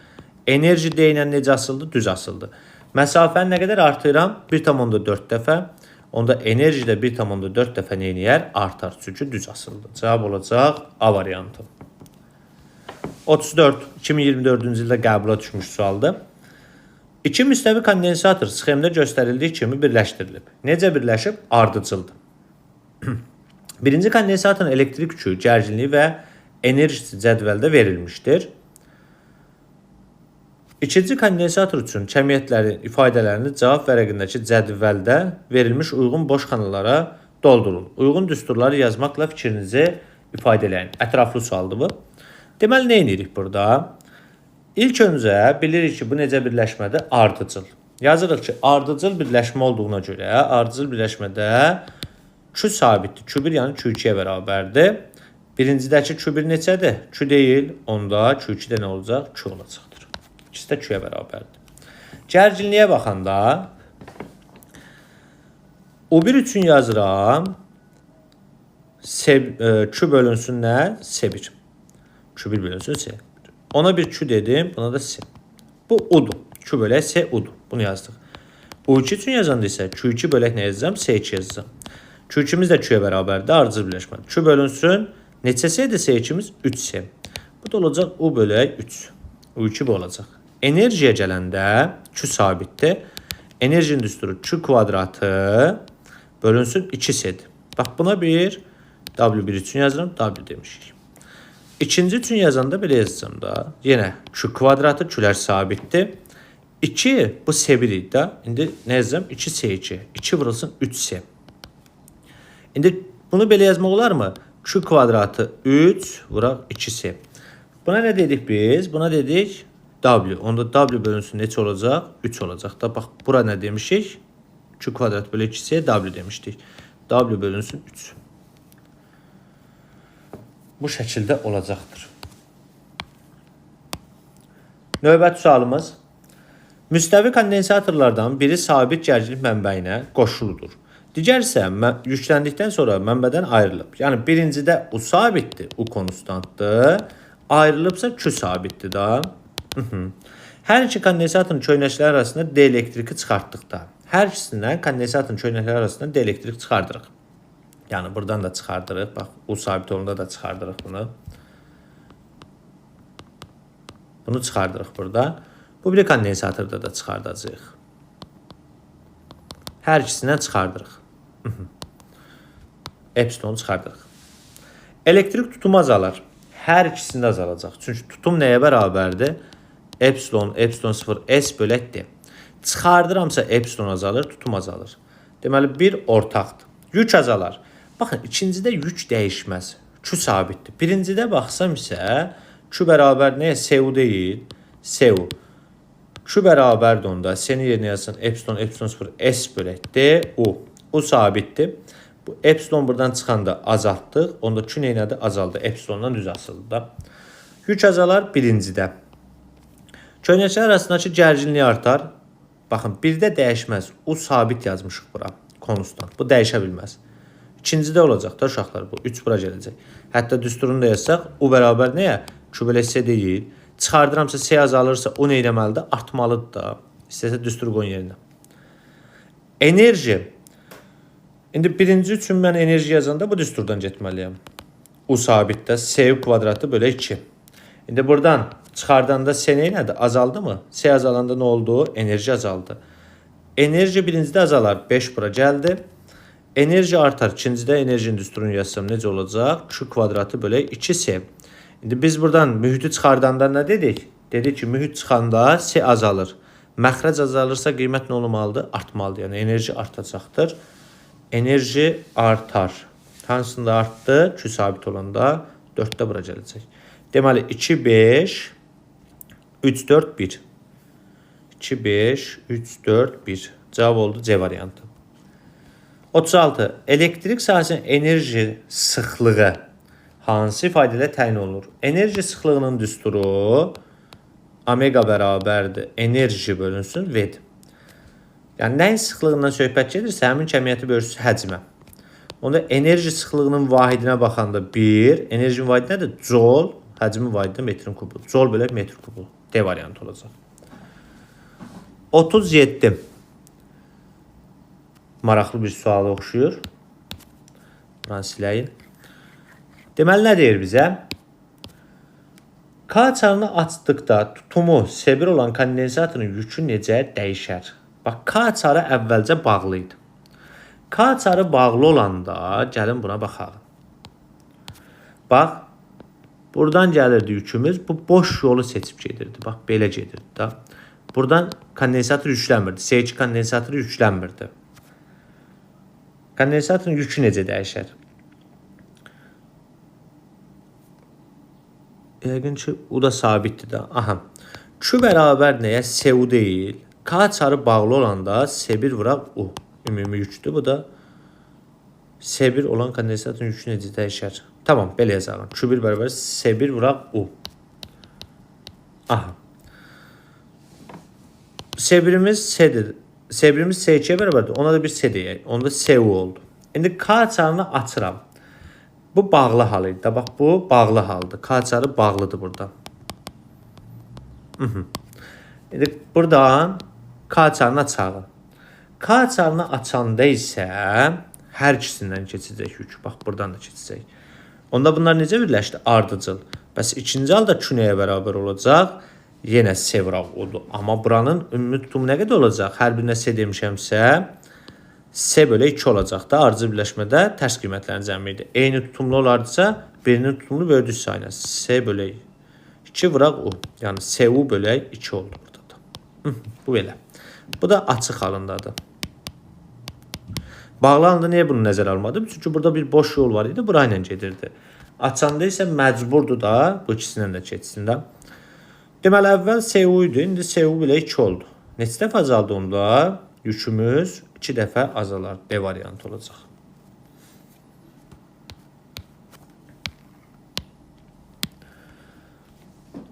Enerji D ilə necə asıldı? Düz asıldı. Məsafəni nə qədər artırıram? 1,4 dəfə. Onda enerji də 1,4 dəfə nə eləyər? Artar. Çünki düz asıldı. Cavab olacaq A variantı. 34. 2024-cü ildə qəbula düşmüş sualdır. İki müstəvi kondensator sxemdə göstərildiyi kimi birləşdirilib. Necə birləşib? Ardıcıldır. Birinci kondensatorun elektrik yükü, gərginliyi və enerjisi cədvəldə verilmişdir. İkinci kondensator üçün kəmiyyətlərin ifadələrini cavab vərəqindəki cədvəldə verilmiş uyğun boş xanalara doldurun. Uyğun düsturları yazmaqla fikrinizi ifadə eləyin. Ətraflı sualdır bu. Deməli, nə edirik burada? İlk öncə bilirik ki, bu necə birləşmədir? Ardıcıl. Yazırıq ki, ardıcıl birləşmə olduğuna görə, ardıcıl birləşmədə Q sabitdir. Q1 yəni Q2'yə bərabərdir. Birincidəki Q1 neçədir? Q deyil. Onda Q2 də nə olacaq? Q olacaqdır. İkisi də Q-yə bərabərdir. Gərginliyə baxanda U1 üçün yazıram. Q bölünsün nə? S1. Q1 bölünsün S. Ona bir Q dedim. Buna da S. Bu U'dur. Q bölək S U'dur. Bunu yazdıq. U2 üçün yazanda isə Q2 bölək nə yazacağım? S2 yazacağım. Q2'miz də Q'ya bərabərdir. Ardıcıl birləşmədir. Q bölünsün. Neçə S'dir S2'miz? 3S. Bu da olacaq U bölək 3. U2 bu olacaq. Enerjiyə gələndə Q sabitdir. Enerjinin düsturu Q kvadratı bölünsün 2s'dir. Bax buna bir W1 üçün yazıram, W demişik. İkinci üçün yazanda belə yazacağım da. Yenə Q kvadratı, Q'lər sabitdir. 2 bu S1 idi də. İndi nə yazacağım? 2S2. 2 vurulsun 3S. İndi bunu belə yazmaq olar mı? Q kvadratı 3 vuraq 2S. Buna nə dedik biz? Buna dedik W. Onda W bölünsün neçə olacaq? 3 olacaq da. Bax bura nə demişik? Q kvadrat bölü 2S W demişdik. W bölünsün 3. Bu şəkildə olacaqdır. Növbəti sualımız. Müstəvi kondensatorlardan biri sabit gərginlik mənbəyinə qoşuludur. Digər isə yükləndikdən sonra mənbədən ayrılıb. Yəni birincidə U sabitdir, U konstantdır. Ayrılıbsa Q sabitdir da. Hər iki kondensatorun köynəkləri arasında D elektriki çıxartdıqda, hər ikisindən kondensatorun köynəkləri arasında D elektrik çıxardırıq. Yəni buradan da çıxardırıq. Bax U sabit olanda da çıxardırıq bunu. Bunu çıxardırıq burada. Bu bir kondensatorda da çıxardacağıq. Hər ikisindən çıxardırıq. Epsilonu çıxardırıq. Elektrik tutumu azalar. Hər ikisində azalacaq. Çünki tutum nəyə bərabərdir? Epsilon 0 S bölü D. Çıxardıramsa epsilon azalır, tutum azalır. Deməli bir ortaqdır. Yük azalar. Baxın, ikincidə yük dəyişməz. Q sabitdir. Birincidə baxsam isə Q bərabər nəyə? SU deyil. SU. Q bərabərdir onda. Seni yerinə yazsın. Epsilon 0 S bölü D. U. U sabitdir. Bu epsilon buradan çıxanda azaltdıq. Onda Q neynədir? Azaldı. Epsilondan düz asıldı da. Yük azalar birincidə. Köynəklər arasındakı gərginlik artar. Baxın, birdə dəyişməz. U sabit yazmışıq bura. Konstant. Bu dəyişə bilməz. İkincidə olacaq da uşaqlar bu. 3 bura gələcək. Hətta düsturunu da yazsaq, U bərabər nəyə? Q bölü S deyil. Çıxardıramsa S azalırsa o nə eləməlidir? Artmalıdır da. İstəsə düstur qoyun yerinə. Enerji. İndi birinci üçün mən enerji yazanda bu düsturdan getməliyəm. U sabitdə S kvadratı bölü 2. İndi buradan çıxardanda S nədir? Azaldı mı? S azalanda nə oldu? Enerji azaldı. Enerji birincidə azalar. 5 bura gəldi. Enerji artar. İkincidə enerjinin düsturunu yazsam necə olacaq? Q kvadratı bölü 2S. İndi biz buradan mühiti çıxardanda nə dedik? Dedik ki, mühit çıxanda S azalır. Məxrəc azalırsa qiymət nə olmalıdır? Artmalıdır. Yəni enerji artacaqdır. Enerji artar. Hansında artdı? Q sabit olanda 4-də bura gələcək. Deməli 2, 5, 3, 4, 1. 2, 5, 3, 4, 1. Cavab oldu C variantı. 36. Elektrik sahəsinin enerji sıxlığı hansı ifadə ilə təyin olunur? Enerji sıxlığının düsturu omega bərabərdir. Enerji bölünsün V-dir. Yəni nəyin sıxlığından söhbət gedirsə, həmin kəmiyyəti bölünsün həcmə. Onda enerji sıxlığının vahidinə baxanda 1, enerjinin vahidi nədir? Joule, həcmin vahidi metrin kubu. Joule bölü metr kubu. D variantı olacaq. 37. Maraqlı bir suala oxşuyur. Buranı siləyim. Deməli, nə deyir bizə? K açarını açdıqda tutumu S1 olan kondensatorun yükü necə dəyişər? Bax, K açarı əvvəlcə bağlı idi. K açarı bağlı olanda, gəlin buna baxaq. Bax, buradan gəlirdi yükümüz, bu boş yolu seçib gedirdi. Bax, belə gedirdi da. Buradan kondensator yüklənmirdi. S2 kondensatoru yüklənmirdi. Kondensatorun yükü necə dəyişər? Yəqin ki, U da sabitdir da. Aha. Q bərabər nəyə? SU deyil. K açarı bağlı olanda S1 vuraq U. Ümumi yükdür. Bu da S1 olan kondensatorun yükü necə dəyişər? Tamam, belə yazalım. Q1 bərabər S1 vuraq U. Aha. S1'imiz S'dir. S1'imiz S2'ye bərabərdir. Ona da bir S deyək. Onda SU oldu. İndi K açarını açıram. Bu bağlı hal idi. Bax, bu bağlı haldır. K açarı bağlıdır burada. İndi buradan K açarını açalım. K açarını açanda isə hər ikisindən keçəcək yük. Bax, buradan da keçəcək. Onda bunlar necə birləşdi? Ardıcıl. Bəs ikinci halda Q nəyə bərabər olacaq? Yenə S vuraq oldu. Amma buranın ümumi tutumu nə qədər olacaq? Hər birinə S demişəmsə, S bölü 2 olacaq da ardıcıl birləşmədə tərs qiymətlərin cəmidir. Eyni tutumlu olardısa, birinin tutumunu böldük sayına. S bölü 2 vuraq U. Yəni SU bölü 2 oldu burada da. Bu belə. Bu da açıq halındadır. Bağlı halında niyə bunu nəzərə almadım? Çünki burada bir boş yol var idi, burayla gedirdi. Açanda isə məcburdur da bu ikisindən də keçsin də. Deməli, əvvəl SU idi, indi SU belə 2 oldu. Neçə dəfə azaldı onda? Yükümüz 2 dəfə azalar. B variantı olacaq.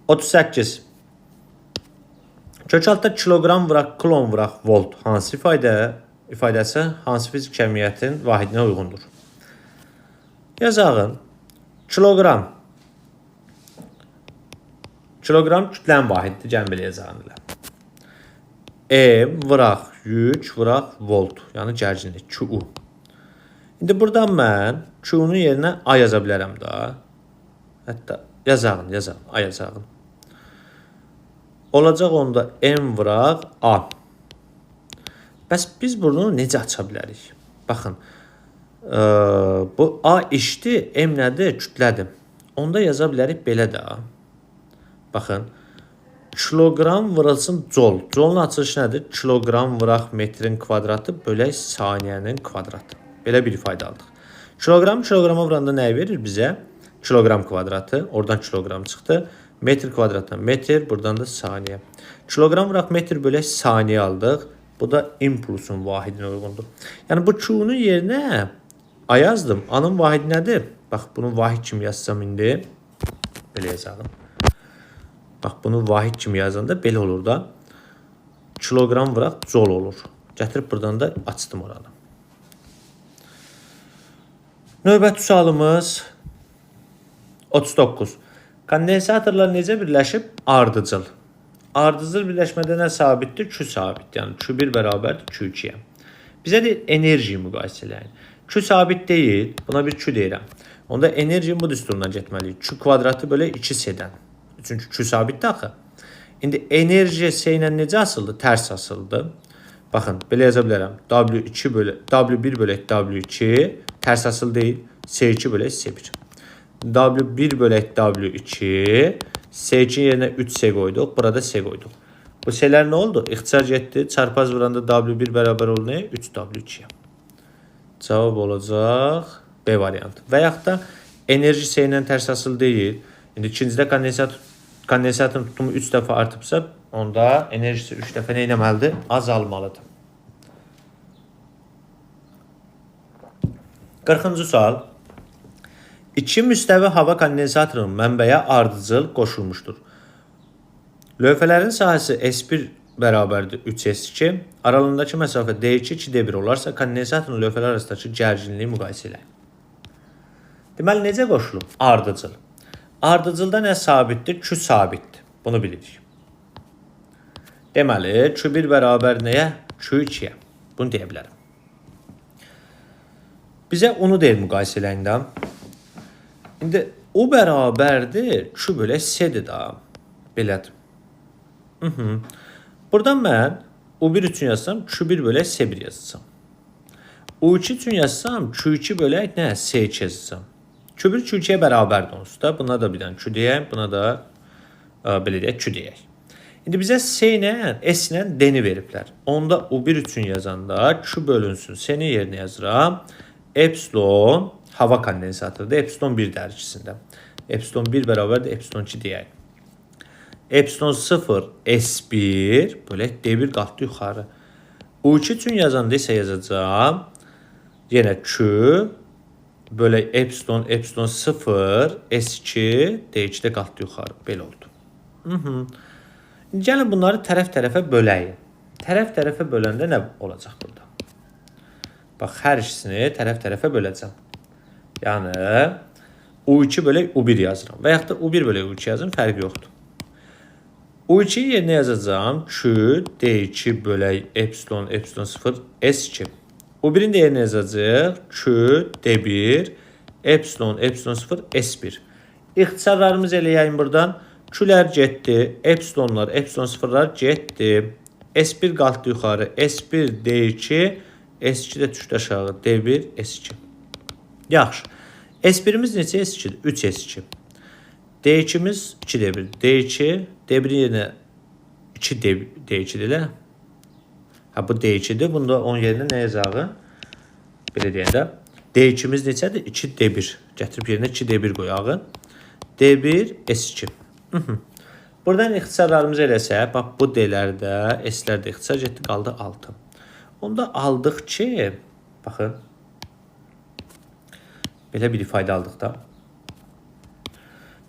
(38) Kök altda kiloqram vuraq, klon vuraq, volt hansı ifadəsi hansı fizik kəmiyyətin vahidinə uyğundur? Yazağın. Kiloqram. Kiloqram kütlənin vahididir, gəlin belə yazağın ilə. Vuraq, yük, vuraq, volt. Yəni gərginlik, Q. İndi buradan mən Q-nun yerinə A yaza bilərəm da. Hətta yazağın, A yazağın. Olacaq onda M vuraq, A. Bəs biz bunu necə aça bilərik? Baxın, bu A işdir, M nədir? Kütlədir. Onda yaza bilərik belə də. Baxın, kiloqram vurulsun col. Colun açılışı nədir? Kiloqram vuraq metrin kvadratı bölək saniyənin kvadratı. Belə bir ifadə aldıq. Kiloqrama vuranda nəyi verir bizə? Kiloqram kvadratı. Oradan kiloqram çıxdı. Metr kvadratdan metr, buradan da saniyə. Kiloqram vuraq metr bölək saniyə aldıq. Bu da impulsun vahidinə uyğundur. Yəni bu Q-nun yerinə A yazdım. A-nın vahidi nədir? Bax, bunu vahid kimi yazsam indi. Belə yazalım. Bax, bunu vahid kimi yazanda belə olur da. Kiloqram vuraq col olur. Gətirib buradan da açdım oranı. Növbəti sualımız 39. Kondensatorlar necə birləşib? Ardıcıl. Ardıcıl birləşmədə nə sabitdir? Q sabit. Yəni Q1 bərabərdir Q2-yə. Bizə deyir enerjiyi müqayisə eləyin. Q sabit deyil. Buna bir Q deyirəm. Onda enerjinin bu düsturundan getməliyik. Q kvadratı bölü 2S-dən. Çünki Q sabitdir axı. İndi enerji S ilə necə asıldı? Tərs asıldı. Baxın, belə yaza bilərəm. W1 bölü W2 tərs asıl deyil. S2 bölü S1. W1 bölü W2 S2 yerinə 3S qoyduq. Burada S qoyduq. Bu S'lər nə oldu? İxtisar getdi. Çarpaz vuranda W1 bərabər oldu nəyə? 3W2'yə. Cavab olacaq B variantı. Və yaxud da enerji S ilə tərs asıl deyil. İndi ikincidə kondensatorun tutumu 3 dəfə artıbsa, onda enerjisi 3 dəfə nə etməlidir? Azalmalıdır. 40-cı sual. 2 müstəvi hava kondensatorunun mənbəyə ardıcıl qoşulmuşdur. Lövhələrin sahəsi S1 bərabərdir 3S2. Aralığındakı məsafə D2, 2D1 olarsa, kondensatorun lövhələr arasındakı gərginliyi müqayisə edək. Deməli, necə qoşulub? Ardıcıl. Ardıcılda nə sabitdir? Q sabitdir. Bunu bilirik. Deməli, Q1 bərabər nəyə? Q2-yə. Bunu deyə bilərəm. Bizə onu deyil müqayisə eləyində. İndi o bərabərdir Q bölü S-dir da. Belədir. Buradan mən U1 üçün yazsam Q1 bölü S1 yazacağım. U2 üçün yazsam Q2 bölü nə? S2 yazacağım. Q1 Q2'yə bərabərdir onsuz da. Buna da bir dənə Q deyək. Buna da belə deyək Q deyək. İndi bizə S ilə S ilə D-ni veriblər. Onda U1 üçün yazanda Q bölünsün. S-ni yerinə yazıram. Epsilon hava kondensatorudur. Epsilon 1 dərəcəsində. Epsilon 1 bərabərdir Epsilon 2 deyək. Epsilon 0 S1 bölək D1 qalxdı yuxarı. U2 üçün yazanda isə yazacağım. Yenə Q bölək Epsilon 0 S2 D2-də qalxdı yuxarı. Belə oldu. Gəlin bunları tərəf-tərəfə böləyim. Tərəf-tərəfə böləndə nə olacaq burada? Bax, hər ikisini tərəf-tərəfə böləcəm. Yəni, U2 bölək U1 yazıram. Və yaxud da U1 bölək U2 yazım, fərq yoxdur. U2 yerinə yazacağım Q D2 bölək Epsilon 0 S2. U1'in də yerinə yazacaq Q D1 Epsilon 0 S1. İxtisarlarımız eləyəyim buradan. Q'lər getdi, epsilonlar, epsilon sıfırlar getdi. S1 qalxdı yuxarı, S1, D2, S2 də düşdü aşağı, D1, S2. Yaxşı. S1'imiz neçə S2'dir? 3 S2. D2'miz 2 D1, D2, D1'in yerinə 2 D2'dir elə. Ha, bu D2'dir. Bunda onun yerinə nə yazağı? Belə deyəndə. D2'miz neçədir? 2 D1. Gətirib yerinə 2 D1 qoyağı. D1, S2. Buradan ixtisarlarımızı eləsək, bax bu D-lərdə, S-lərdə ixtisar getdi, qaldı 6. Onda aldıq ki, baxın, belə bir ifadə aldıq da.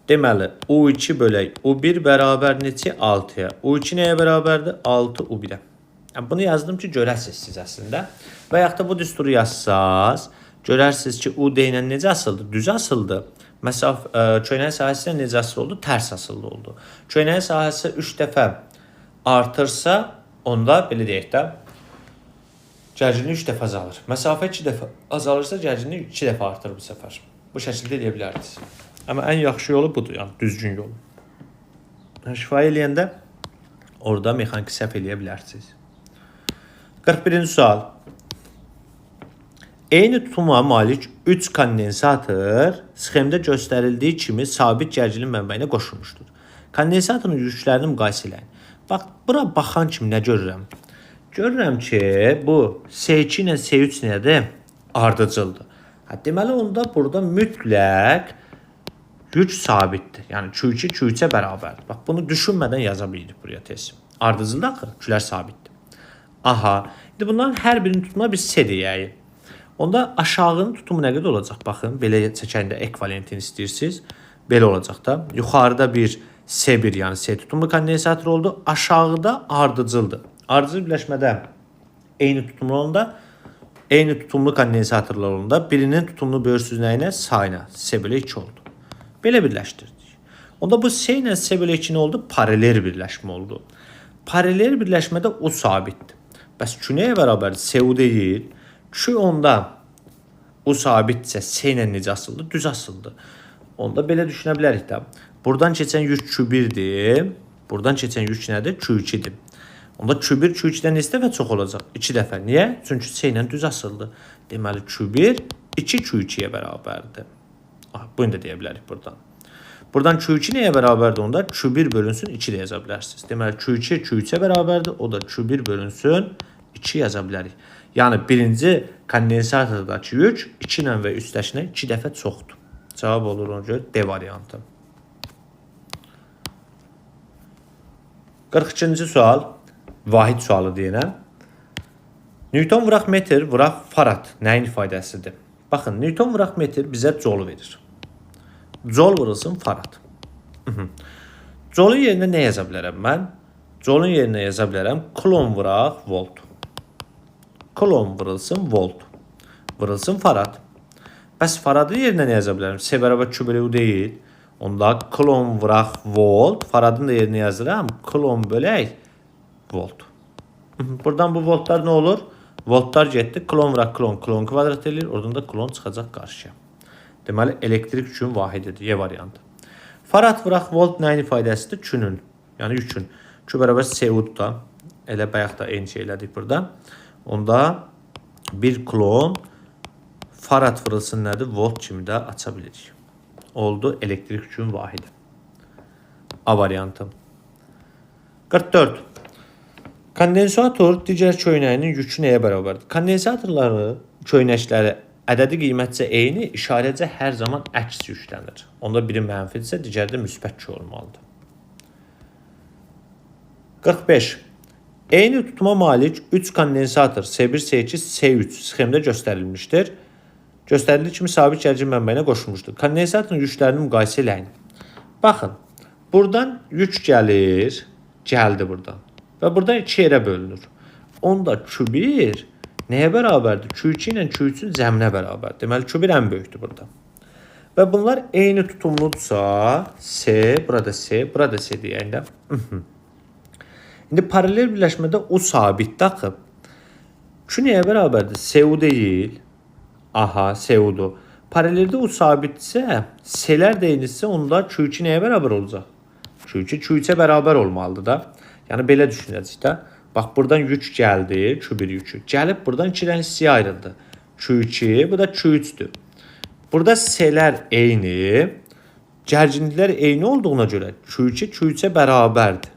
Deməli, U2 bölək U1 bərabər neçə? 6-ya. U2 nəyə bərabərdir? 6 U1-ə. Yəni, bunu yazdım ki, görəsiniz siz əslində. Və yaxud da bu düsturu yazsaz, görərsiniz ki, U D ilə necə asıldı? Düz asıldı. Köynəyin sahəsi necə asılı oldu? Tərs asılı oldu. Köynəyin sahəsi 3 dəfə artırsa, onda belə deyək də, gərginlik 3 dəfə azalır. Məsafə 2 dəfə azalırsa, gərginlik 2 dəfə artır bu səfər. Bu şəkildə eləyə bilərsiniz. Amma ən yaxşı yolu budur, yəni düzgün yolu. Şifahi eləyəndə orada mexaniki səhv eləyə bilərsiniz. 41-ci sual. Eyni tutuma malik 3 kondensator sxemdə göstərildiyi kimi sabit gərginlik mənbəyinə qoşulmuşdur. Kondensatorun yüklərinin müqayisə eləyin. Bax, bura baxan kimi nə görürəm? Görürəm ki, bu S2 ilə S3 nədir? Ardıcıldır. Deməli, onda burada mütləq yük sabitdir. Yəni, Q2 Q3-ə bərabərdir. Bax, bunu düşünmədən yaza bilirik buraya tez. Ardıcıldır axı, yüklər sabitdir. Aha, indi bunların hər birinin tutuma bir S deyək. Onda aşağının tutumu nə qədər olacaq? Baxın, belə çəkəndə ekvivalentini istəyirsiniz. Belə olacaq da. Yuxarıda bir S1, yəni S tutumlu kondensator oldu. Aşağıda ardıcıldır. Ardıcıl birləşmədə eyni tutumlu olanda, eyni tutumlu kondensatorlar olanda birinin tutumlu bölürsüz nəyinə? Sayına. S bölü 2 oldu. Belə birləşdirdik. Onda bu S ilə S bölü 2 nə oldu? Paralel birləşmə oldu. Paralel birləşmədə O sabitdir. Bəs Q nəyə bərabərdir? SU deyil. Q onda O sabitsə S ilə necə asıldı? Düz asıldı. Onda belə düşünə bilərik də. Buradan keçən yük Q1-dir. Buradan keçən yük nədir? Q2-dir. Onda Q1 Q2-dən neçə dəfə çox olacaq? 2 dəfə. Niyə? Çünki S ilə düz asıldı. Deməli Q1 2 Q2-yə bərabərdir. Bunu da deyə bilərik buradan. Buradan Q2 nəyə bərabərdir? Onda Q1 bölünsün 2 də yaza bilərsiniz. Deməli Q2 Q3-ə bərabərdir. O da Q1 bölünsün 2 yaza bilərik. Yəni birinci kondensatordakı yük 2 ilə və üstəşinə 2 dəfə çoxdur. Cavab olur ona görə D variantı. 42-ci sual. Vahid sualı deyiləm. Newton vuraq metr, vuraq farad nəyin ifadəsidir? Baxın, Newton vuraq metr bizə jolu verir. Jol vurulsun farad. Jolun yerinə nə yaza bilərəm mən? Jolun yerinə yaza bilərəm kulon vuraq volt. Kulon vurulsun volt. Vurulsun farad. Bəs faradın yerinə nə yaza bilərəm? S bərabər Q bölü U deyil. Onda kulon vuraq volt. Faradın da yerinə yazıram. Kulon bölək volt. Buradan bu voltlar nə olur? Voltlar getdi. Kulon vuraq kulon. Kulon kvadrat edir. Oradan da kulon çıxacaq qarşıya. Deməli, elektrik yükün vahididir. Y variantı. Farad vuraq volt nəyin ifadəsidir? Q-nün. Yəni yükün. Q bərabər SU-dur da. Elə bayaq da eyni şey elədik burada. Onda bir kulon farad vurulsun nədir? Volt kimi də aça bilirik. Oldu elektrik yükün vahidi. A variantı. 44. Kondensator digər köynəyinin yükü nəyə bərabərdir? Kondensatorları, köynəkləri ədədi qiymətcə eyni, işarəcə hər zaman əks yüklənir. Onda biri mənfidirsə, digəri də müsbət olmalıdır. 45. Eyni tutuma malik 3 kondensator S1, S2, S3 sxemdə göstərilmişdir. Göstərildiyi kimi sabit gərginlik mənbəyinə qoşulmuşdur. Kondensatorun yüklərini müqayisə eləyin. Baxın, buradan yük gəlir, gəldi buradan. Və buradan 2 yerə bölünür. Onda Q1 nəyə bərabərdir? Q2 ilə Q3-ün cəminə bərabərdir. Deməli, Q1 ən böyükdür burada. Və bunlar eyni tutumludursa, S, burada S, burada S deyəndə. İndi paralel birləşmədə O sabitdir axı. Q nəyə bərabərdir? SU deyil. Aha, SU-dur. Paraleldə O sabitsə, S-lər də eynisə, onda Q2 nəyə bərabər olacaq? Q2 Q3'ə bərabər olmalıdır da. Yəni belə düşünəcəyik də. Bax buradan yük gəldi, Q1 yükü. Gəlib buradan 2 dənə hissəyə ayrıldı. Q2, bu da Q3'dür. Burada S-lər eyni, gərginliklər eyni olduğuna görə Q2 Q3'ə bərabərdir.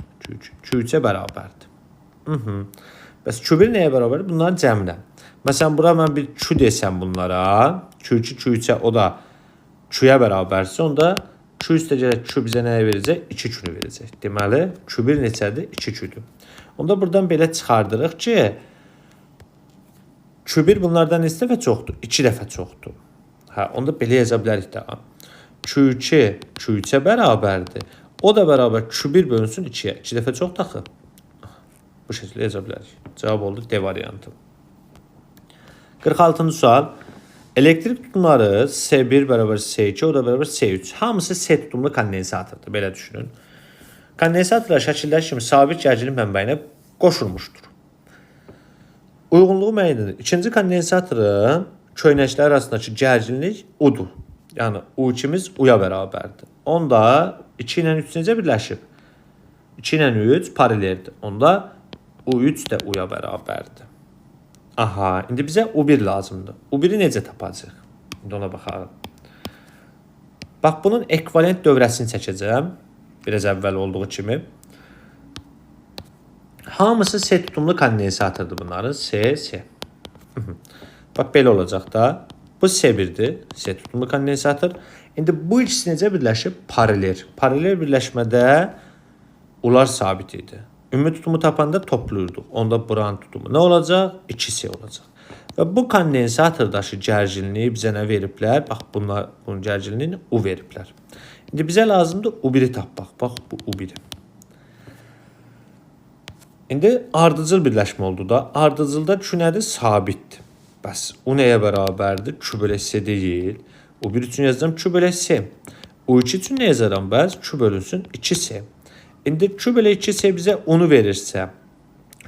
Q3'ə bərabərdir. Bəs Q1 nəyə bərabərdir? Bunların cəminə. Məsələn, bura mən bir Q desəm bunlara, Q2 Q3'ə o da Q-yə bərabərsə, onda Q üstə gələk Q bizə nəyə verəcək? 2 Q-nü verəcək. Deməli, Q1 neçədir? 2 Q-dür. Onda buradan belə çıxardırıq ki, Q1 bunlardan neçə dəfə çoxdur? 2 dəfə çoxdur. Hə, onda belə yaza bilərik də. Q2 Q3'ə bərabərdir. O da bərabər Q1 bölünsün 2-yə. 2 dəfə çox daxı. Bu şəkildə yaza bilərik. Cavab oldu D variantı. 46-cı sual. Elektrik tutumları S1 bərabər S2, o da bərabər S3. Hamısı S tutumlu kondensatordur. Belə düşünün. Kondensatorlar şəkillər kimi sabit gərginlik mənbəyinə qoşulmuşdur. Uyğunluğu müəyyən edilir. İkinci kondensatorun köynəkləri arasındakı gərginlik U-dur. Yəni U2'miz U-ya bərabərdir. Onda 2 ilə 3 necə birləşib? 2 ilə 3 paraleldir. Onda U3 də U-ya bərabərdir. Aha, indi bizə U1 lazımdır. U1'i necə tapacaq? İndi ona baxarıq. Bax, bunun ekvivalent dövrəsini çəkəcəm. Biraz əvvəl olduğu kimi. Hamısı S tutumlu kondensatordur bunların. S. Bax, belə olacaq da. Bu S1'dir. S tutumlu kondensator. İndi bu ikisi necə birləşib? Paralel. Paralel birləşmədə ular sabit idi. Ümumi tutumu tapanda toplayırdıq. Onda buranın tutumu nə olacaq? 2S olacaq. Və bu kondensatordakı gərginliyi bizə nə veriblər? Bax, bunun gərginliyini U veriblər. İndi bizə lazımdır U1'i tapmaq. Bax, bu U1'i. İndi ardıcıl birləşmə oldu da. Ardıcılda Q nədir? Sabitdir. Bəs U nəyə bərabərdir? Q bölü S deyil. U1 üçün yazacağım Q bölü S. U2 üçün nə yazaram? Bəs Q bölünsün 2S. İndi Q bölü 2S bizə onu verirsə,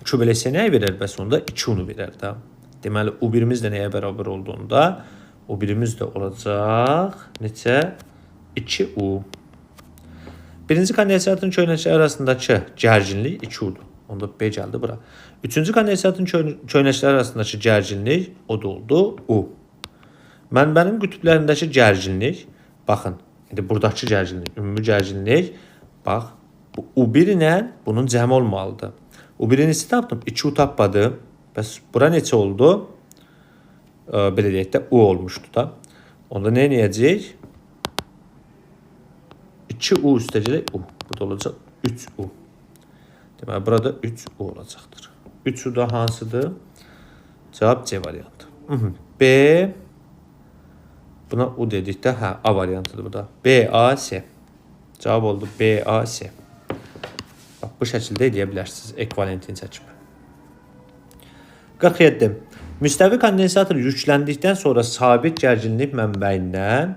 Q bölü S nəyə verər? Bəs onda 2 onu verər də. Deməli, U1'imiz də nəyə bərabər olduğunda, U1'imiz də olacaq, neçə? 2U. Birinci kondensatorun köynəkləri arasındakı gərginlik 2U'dur. Onda B gəldi bura. Üçüncü kondensatorun köynəkləri arasındakı gərginlik o da oldu U. Mənbənin qütblərindəki gərginlik, baxın, indi buradakı gərginlik, ümumi gərginlik, bax, bu U1 ilə bunun cəmi olmalıdır. U1'i neçə tapdım? 2U tapmadım. Bəs bura neçə oldu? Belə deyək də U olmuşdu da. Onda nə edəcək? 2U üstə gələk U. Bu da olacaq 3U. Deməli, burada 3U olacaqdır. 3U da hansıdır? Cavab C variantı. B. Buna U dedikdə, hə, A variantıdır bu da. B, A, S. Cavab oldu B, A, S. Bax, bu şəkildə edə bilərsiniz ekvivalentini çəkib. 47. Müstəvi kondensator yükləndikdən sonra sabit gərginlik mənbəyindən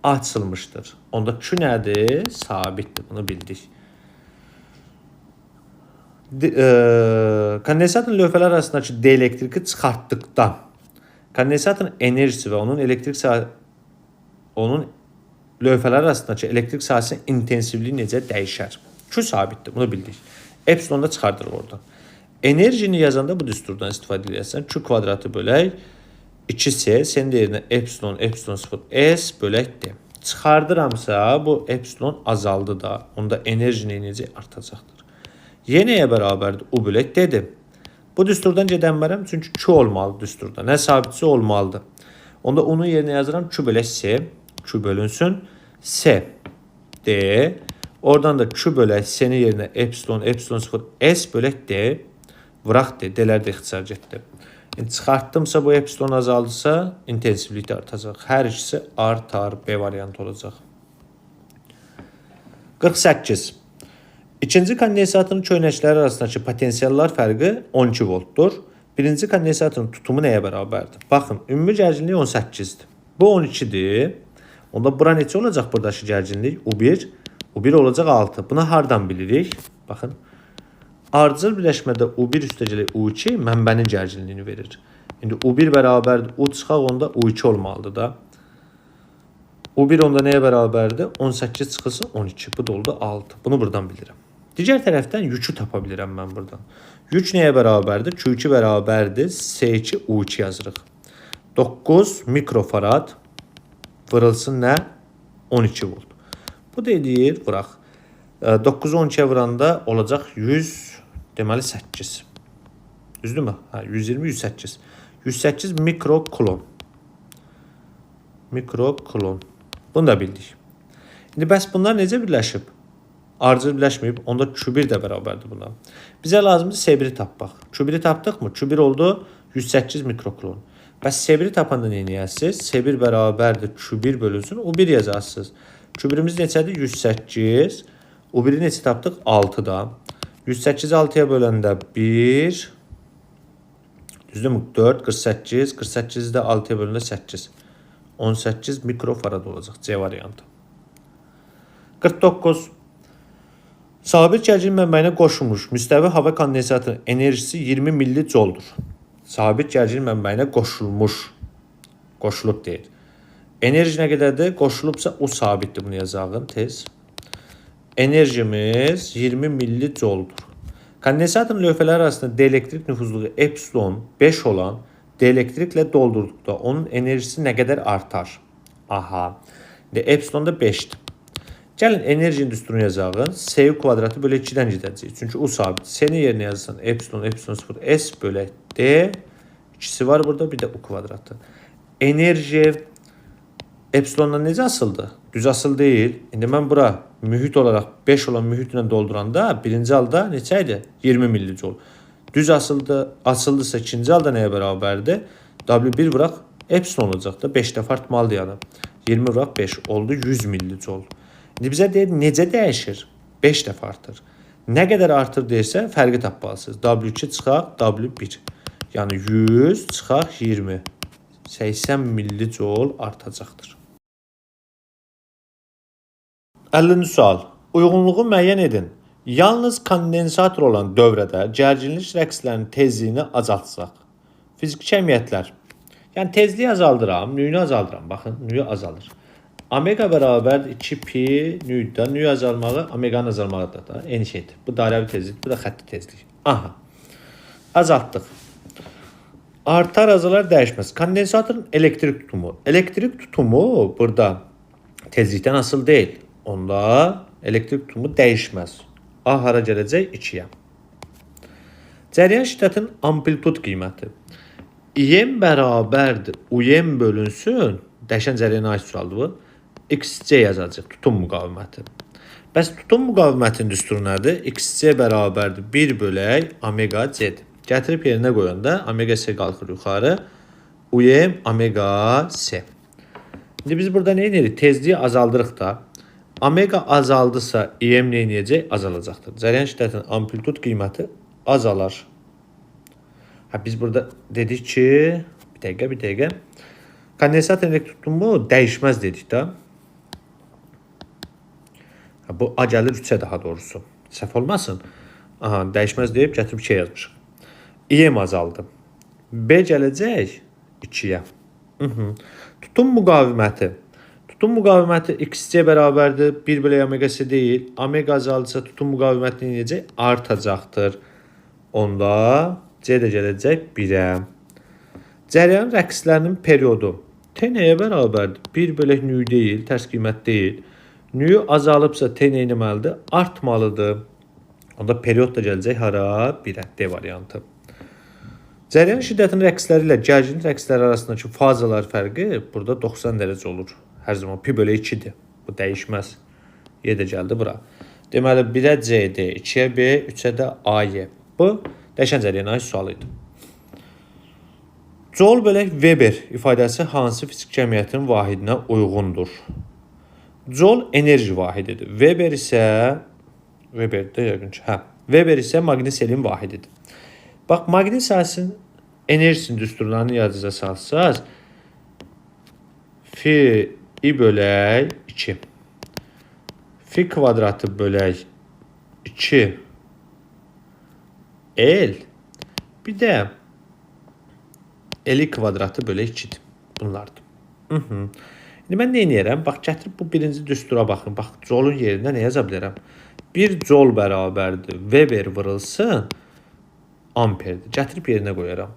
açılmışdır. Onda Q nədir? Sabitdir. Bunu bildik. Kondensatorun lövhələr arasındakı dielektriki çıxartdıqda kondensatorun enerjisi və onun lövhələr arasındakı elektrik sahəsinin intensivliyi necə dəyişər? Q sabitdir. Bunu bildik. Epsilonda çıxardırıq oradan. Enerjini yazanda bu düsturdan istifadə edərsən. Q kvadratı bölək 2S, sen deyirində epsilon 0 S bölək D. Çıxardıramsa bu epsilon azaldı da. Onda enerji necə artacaqdır. Yenəyə bərabərdir U bölək D-dir. Bu düsturdan gedənmərəm çünki Q olmalı düsturda. Nə sabitçi olmalıdır. Onda onun yerinə yazıram Q bölək S. Q bölünsün S D. Oradan da Q bölək S-nin yerinə epsilon 0 S bölək D. Vıraq D. D-lər də ixtisar getdi. Çıxartdımsa bu epsilon azaldısa intensivlik də artacaq. Hər ikisi artar. B variantı olacaq. 48. İkinci kondensatorun köynəkləri arasındakı potensiallar fərqi 12 voltdur. Birinci kondensatorun tutumu nəyə bərabərdir? Baxın, ümumi gərginlik 18-dir. Bu 12-dir. Onda bura neçə olacaq buradakı gərginlik? U1. U1 olacaq 6. Buna hardan bilirik? Baxın. Ardıcıl birləşmədə U1 üstə gələk U2 mənbənin gərginliyini verir. İndi U1 bərabərdir U çıxaq, onda U2 olmalıdır da. U1 onda neye bərabərdir? 18 çıxılsın 12. Bu da oldu 6. Bunu buradan bilirəm. Digər tərəfdən yükü tapa bilirəm mən buradan. Yük nəyə bərabərdir? Q2 bərabərdir. S2 U2 yazırıq. 9 mikrofarad vurulsun nə? 12 volt. Bu da edir, vuraq. 9'u 12'ye vuranda olacaq 100, deməli 8. Düzdürmü? 120, 108. 108 mikrokulon. Mikrokulon. Bunu da bildik. İndi bəs bunlar necə birləşib? Ardıcıl birləşməyib. Onda Q1 də bərabərdir buna. Bizə lazımdır S1'i tapmaq. Q1'i tapdıq mı? Q1 oldu 108 mikrokulon. Bəs S1'i tapanda nə edəsiniz? S1 bərabərdir Q1 bölünsün. U1 yazarsınız. Q1'imiz neçədir? 108. U1'i neçə tapdıq? 6 da. 108'i 6'ya böləndə 1. Düzdürmü? 4, 48. 48'i də 6'ya böləndə 8. 18 mikrofarad olacaq. C variantı. 49. Sabit gərginlik mənbəyinə qoşulmuş müstəvi hava kondensatının enerjisi 20 millijoldur. Sabit gərginlik mənbəyinə qoşulmuş. Qoşulub deyil. Enerji nə qədərdir? Qoşulubsa o sabitdir. Bunu yazağın tez. Enerjimiz 20 millijoldur. Kondensatın lövhələri arasında dielektrik nüfuzluğu epsilon 5 olan dielektriklə doldurduqda onun enerjisi nə qədər artar? Aha. Epsilon da 5'dir. Gəlin enerji düsturunu yazağın. S kvadratı bölü 2'dən gedəcək. Çünki o sabit. S-ni yerinə yazırsan epsilon 0 S bölü D. İkisi var burada, bir də U kvadratı. Enerji epsilondan necə asıldı? Düz asıl deyil. İndi mən bura mühit olaraq 5 olan mühitlə dolduranda birinci halda neçə idi? 20 millijol. Düz asıldısa ikinci halda nəyə bərabərdir? W1 vuraq epsilon olacaq da 5 dəfə artmalıdır yəni. 20 vuraq 5 oldu 100 millijol. İndi bizə deyir necə dəyişir? 5 dəfə artır. Nə qədər artır deyirsə fərqi tapmalısınız. W2 çıxaq W1. Yəni 100 çıxaq 20. 80 millijol artacaqdır. 50-ci sual. Uyğunluğu müəyyən edin. Yalnız kondensator olan dövrədə gərginlik rəqslərinin tezliyini azaltsaq. Fiziki kəmiyyətlər. Yəni tezliyi azaldıram, nüyünü azaldıram. Baxın, nüyü azalır. Omega bərabər 2pi nüydə, nüy azalmağı, omeganın azalmağı da eyni şeydir. Bu dairəvi tezlik, bu da xətti tezlik. Aha. Azaltdıq. Artar, azalar dəyişməz. Kondensatorun elektrik tutumu. Elektrik tutumu burada tezlikdən asıl deyil. Onda elektrik tutumu dəyişməz. A hara gələcək? 2'yə. Cəryan şiddətinin amplitud qiyməti. İm bərabərdir. Uyem bölünsün. Dəyişən cəryana aid sualdır bu. XC yazacaq. Tutum müqaviməti. Bəs tutum müqavimətinin düsturu nədir? XC bərabərdir. 1 bölək omega C'dir. Gətirib yerinə qoyanda omega C qalxır yuxarı. Uyem omega C. İndi biz burada nə edirik? Tezliyi azaldırıq da. Omega azaldısa İm nə edəcək? Azalacaqdır. Cəryan şiddətinin amplitud qiyməti azalar. Biz burada dedik ki, bir dəqiqə. Kondensator elektrik tutumu dəyişməz dedik də. Bu A gəlir 3'ə daha doğrusu. Səhv olmasın. Aha, dəyişməz deyib gətirib 2'yə yazmışıq. İm azaldı. B gələcək 2'yə. Tutum müqaviməti. Tutum müqaviməti XC bərabərdir. 1 bölək omega C deyil. Omega azaldısa tutum müqaviməti nə edəcək? Artacaqdır. Onda C də gələcək 1'ə. Cəryan rəqslərinin periodu. T nəyə bərabərdir? 1 bölək nüy deyil, tərs qiymət deyil. Nüyü azalıbsa T nə etməlidir? Artmalıdır. Onda period da gələcək hara? 1'ə. D variantı. Cəryan şiddətinin rəqsləri ilə gərginlik rəqsləri arasındakı fazalar fərqi burada 90 dərəcə olur. Hər zaman pi bölü 2'dir. Bu dəyişməz. Y də gəldi bura. Deməli 1'ə CD, 2'yə B, 3'ə də AY. Bu dəyişən cəryana aid sual idi. Joule bölək Weber ifadəsi hansı fizik kəmiyyətin vahidinə uyğundur? Joule enerji vahididir. Weber isə maqnit selin vahididir. Bax, maqnit sahəsinin enerjisinin düsturlarını yadınıza salsaz, fi I bölək 2. Fi kvadratı bölək 2 L. Bir də L kvadratı bölək 2'dir. Bunlardır. İndi mən nə edirəm? Bax, gətirib bu birinci düstura baxın. Bax, jolun yerində nə yaza bilərəm? 1 jol bərabərdir. Weber vurulsun amperdir. Gətirib yerinə qoyaram.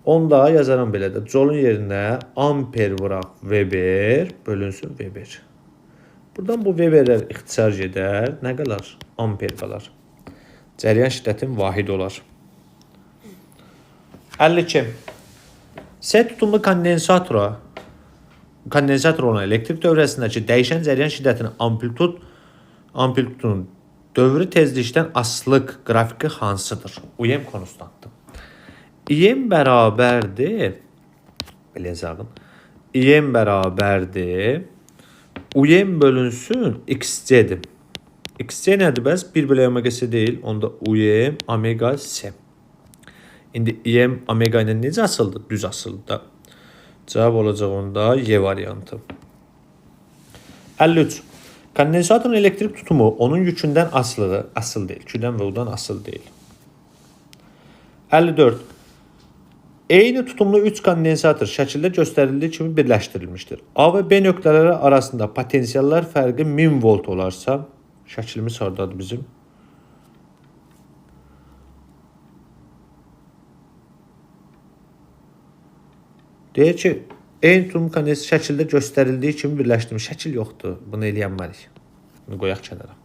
Onda yazaram belə də. Jolun yerinə amper vuraq Weber bölünsün Weber. Buradan bu Weberlər ixtisar gedər. Nə qalar? Amper qalar. Cəryan şiddətin vahid olar. 52. S tutumlu kondensator olan elektrik dövrəsindəki dəyişən cəryan şiddətinin amplitudunun dövrü tezlikdən asılılıq qrafiki hansıdır? UM konstantdır. IM bərabərdir. Belə yazalım. IM bərabərdir. UM bölünsün XC-dir. XC nədir bəs? 1 bölü omega S deyil. Onda UM omega S. İndi IM omega ilə necə asıldı? Düz asıldı da. Cavab olacaq onda Y variantı. 53. Kondensatorun elektrik tutumu onun yükündən asıl deyil. Küdən və udan asıl deyil. 54. Eyni tutumlu 3 kondensator şəkildə göstərildiyi kimi birləşdirilmişdir. A və B nöqtələri arasında potensiallar fərqi 1000 volt olarsa, şəklimiz hardadır bizim? Deyir ki, eyni tutumlu kondensator şəkildə göstərildiyi kimi birləşdirilmiş. Şəkil yoxdur. Bunu eləyənmərik. Bunu qoyaq kənara.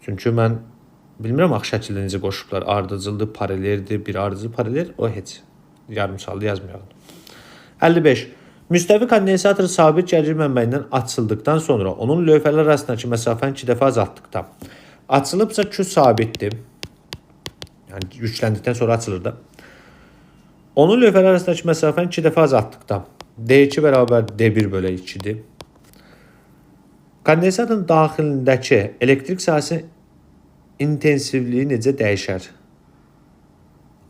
Çünki mən bilmirəm axı şəkildə necə qoşublar. Ardıcıldır, paraleldir, bir ardıcıl paralel, o heç. Yarımsallı yazmayalım. 55. Müstəvi kondensator sabit gərgin mənbəyindən açıldıqdan sonra onun lövhələr arasındakı məsafəni 2 dəfə azaltdıqda açılıbsa Q sabitdir. Yəni yükləndikdən sonra açılır da. Onun lövhələr arasındakı məsafəni 2 dəfə azaltdıqda D2 bərabər D1 bölü 2-dir. Kondensatorun daxilindəki elektrik sahəsinin intensivliyi necə dəyişər?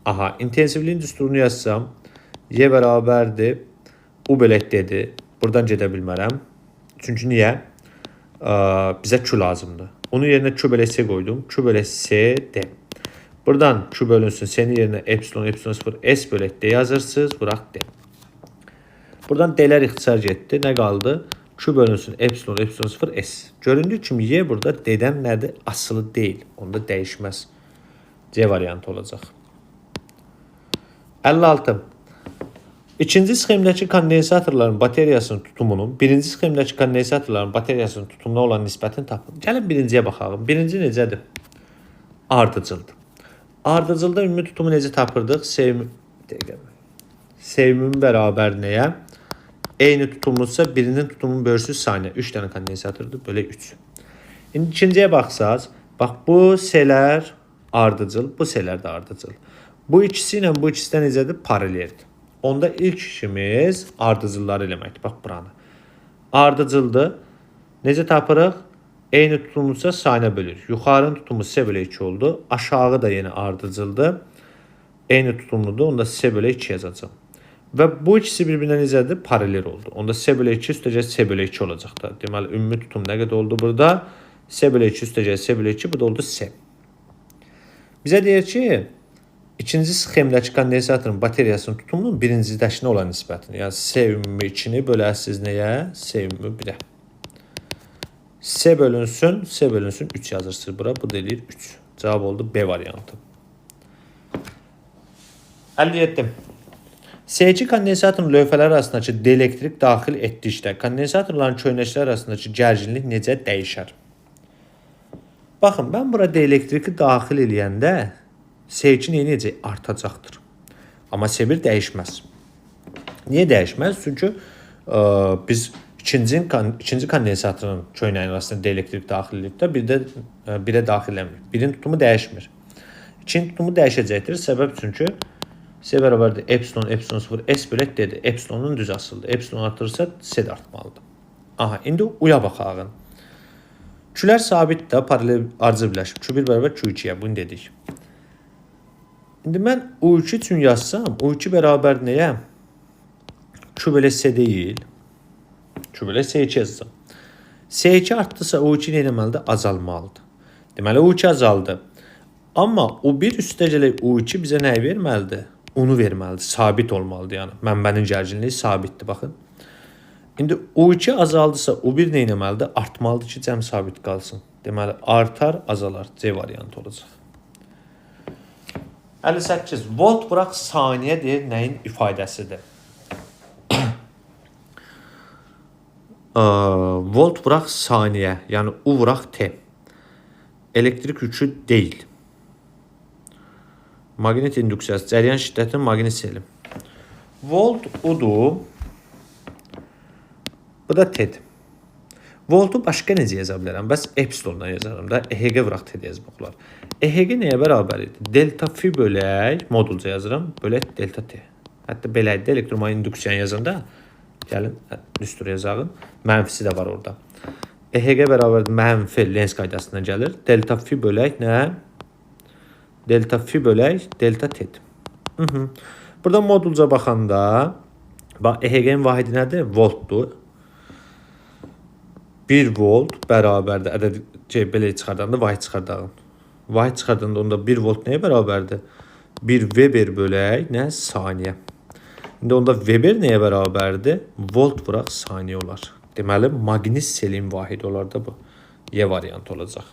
Aha, intensivliyin düsturunu yazsam, Y bərabərdir, U bölü D-dir. Buradan gedə bilmərəm. Çünki niyə? Bizə Q lazımdır. Onun yerinə Q bölü S qoydum. Q bölü S, D. Buradan Q bölünsün. Senin yerinə epsilon 0, S bölü D yazırsınız. Bıraq D. Buradan D'lər ixtisar getdi. Nə qaldı? Q bölünsün epsilon 0, S. Göründüyü kimi Y burada D'dən nədir? Asılı deyil. Onda dəyişməz. C variantı olacaq. 56. İkinci sxemdəki kondensatorların bateriyasının tutumunun birinci sxemdəki kondensatorların bateriyasının tutumuna olan nisbətini tapın. Gəlin birinciyə baxalım. Birinci necədir? Ardıcıldır. Ardıcılda ümumi tutumu necə tapırdıq? Seviminin bərabər nəyə? Eyni tutumludsa birinin tutumunun bölüsü saniyə. 3 dənə kondensatordur. Böyle 3. İndi ikinciyə baxsaz, bax bu S'lər ardıcıl, bu S'lər də ardıcıl. Bu ikisi ilə bu ikisi də necədir? Paraleldir. Onda ilk işimiz ardıcılları eləməkdir. Bax buranı. Ardıcıldır. Necə tapırıq? Eyni tutumludsa saniyə bölürük. Yuxarının tutumu S bölü 2 oldu. Aşağı da yenə ardıcıldır. Eyni tutumludur. Onda S bölü 2 yazacağım. Və bu ikisi bir-birinə necədir? Paralel oldu. Onda S bölü 2 üstəcək S bölü 2 olacaq da. Deməli, ümumi tutum nə qədər oldu burada? S bölü 2 üstəcək S bölü 2, bu da oldu S. Bizə deyir ki, ikinci sxemdəki kondensatorun bateriyasının tutumunun birincidəkinə olan nisbətini. Yəni, S ümumi 2-ni bölərsiniz nəyə? S ümumi 1-ə. S bölünsün 3 yazırsınız bura. Bu da eləyir 3. Cavab oldu B variantı. 57. S2 kondensatorun lövhələr arasındakı dielektrik daxil etdikdə kondensatorların köynəklər arasındakı gərginlik necə dəyişər? Baxın, mən bura dielektriki daxil eləyəndə S2 necə artacaqdır. Amma S1 dəyişməz. Niyə dəyişməz? Çünki biz ikinci kondensatorun köynəyin arasında dielektrik daxil edibdə birə daxil eləmirik. Birin tutumu dəyişmir. İkinci tutumu dəyişəcəkdir. Səbəb çünki S bərabərdir epsilon 0, S bölü D-dir. Epsilonun düz asıldır. Epsilon artırırsa S də artmalıdır. Aha, indi U'ya baxağın. Q'lər sabitdir, paralel ardıcıl birləşib. Q1 bərabər Q2-yə, bunu dedik. İndi mən U2 üçün yazsam, U2 bərabər nəyə? Q bölü S deyil. Q bölü S2 yazacam. S2 artdısa U2 nə etməlidir? Azalmalıdır. Deməli, U2 azaldı. Amma U1 üstəcələ U2 bizə nəyi verməlidir? Onu verməlidir. Sabit olmalıdır, yəni. Mənbənin gərginliyi sabitdir, baxın. İndi U2 azaldısa U1 nə etməlidir? Artmalıdır ki, cəm sabit qalsın. Deməli, artar, azalar. C variantı olacaq. 58. Volt vuraq saniyədir. Nəyin ifadəsidir? Volt vuraq saniyə, yəni U vuraq T. Elektrik yükü deyil. Maqnit induksiyası, cəryan şiddəti, maqnit seli. Volt udur. Bu da T'dir. Voltu başqa necə yaza bilərəm? Bəs epsilondan yazarım da. EHG vuraq T yazmaq olar. EHG nəyə bərabər idi? Delta fi bölək, modulca yazıram, bölək delta T. Hətta beləkdə elektromagnetik induksiyanı yazanda, gəlin, düstur yazağın. Mənfisi də var orada. EHG bərabərdir mənfi Lens qaydasından gəlir. Delta fi bölək nə? Delta fi bölək delta T-dir. Burada modulca baxanda, bax, EHG-nin vahidi nədir? Voltdur. 1 volt bərabərdir. Ədəd belə çıxardanda vahid çıxardağın. Vahid çıxardanda onda 1 volt nəyə bərabərdir? 1 Weber bölək nə? Saniyə. İndi onda Weber nəyə bərabərdir? Volt vuraq saniyə olar. Deməli, maqnit selin vahidi olar da bu. Y variantı olacaq.